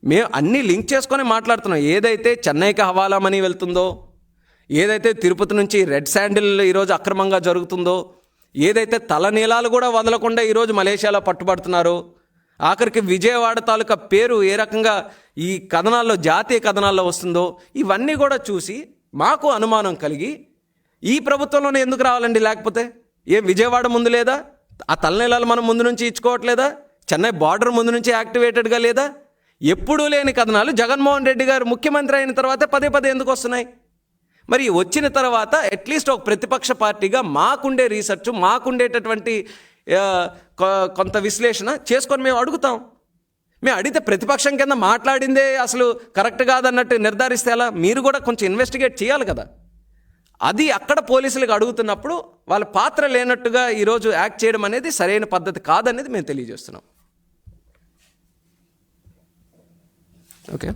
మేము అన్నీ లింక్ చేసుకొని మాట్లాడుతున్నాం. ఏదైతే చెన్నైకి హవాలా మనీ వెళ్తుందో, ఏదైతే తిరుపతి నుంచి రెడ్ శాండిల్ ఈరోజు అక్రమంగా జరుగుతుందో, ఏదైతే తలనీలాలు కూడా వదలకుండా ఈరోజు మలేషియాలో పట్టుబడుతున్నారో, ఆఖరికి విజయవాడ తాలూకా పేరు ఏ రకంగా ఈ కథనాల్లో, జాతీయ కథనాల్లో వస్తుందో, ఇవన్నీ కూడా చూసి మాకు అనుమానం కలిగి ఈ ప్రభుత్వంలోనే ఎందుకు రావాలండి? లేకపోతే ఏం విజయవాడ ముందు లేదా? ఆ తలనీలాలు మనం ముందు నుంచి ఇచ్చుకోవట్లేదా? చెన్నై బార్డర్ ముందు నుంచి యాక్టివేటెడ్గా లేదా? ఎప్పుడూ లేని కథనాలు జగన్మోహన్ రెడ్డి గారు ముఖ్యమంత్రి అయిన తర్వాత పదే పదే ఎందుకు వస్తున్నాయి? మరి వచ్చిన తర్వాత అట్లీస్ట్ ఒక ప్రతిపక్ష పార్టీగా మాకుండే రీసెర్చ్, మాకుండేటటువంటి కొంత విశ్లేషణ చేసుకొని మేము అడుగుతాం. మేము అడిగితే ప్రతిపక్షం కింద మాట్లాడిందే అసలు కరెక్ట్ కాదన్నట్టు నిర్ధారిస్తే ఎలా? మీరు కూడా కొంచెం ఇన్వెస్టిగేట్ చేయాలి కదా. అది అక్కడ పోలీసులకు అడుగుతున్నప్పుడు వాళ్ళ పాత్ర లేనట్టుగా ఈరోజు యాక్ట్ చేయడం అనేది సరైన పద్ధతి కాదనేది మేము తెలియజేస్తున్నాం. ఓకే.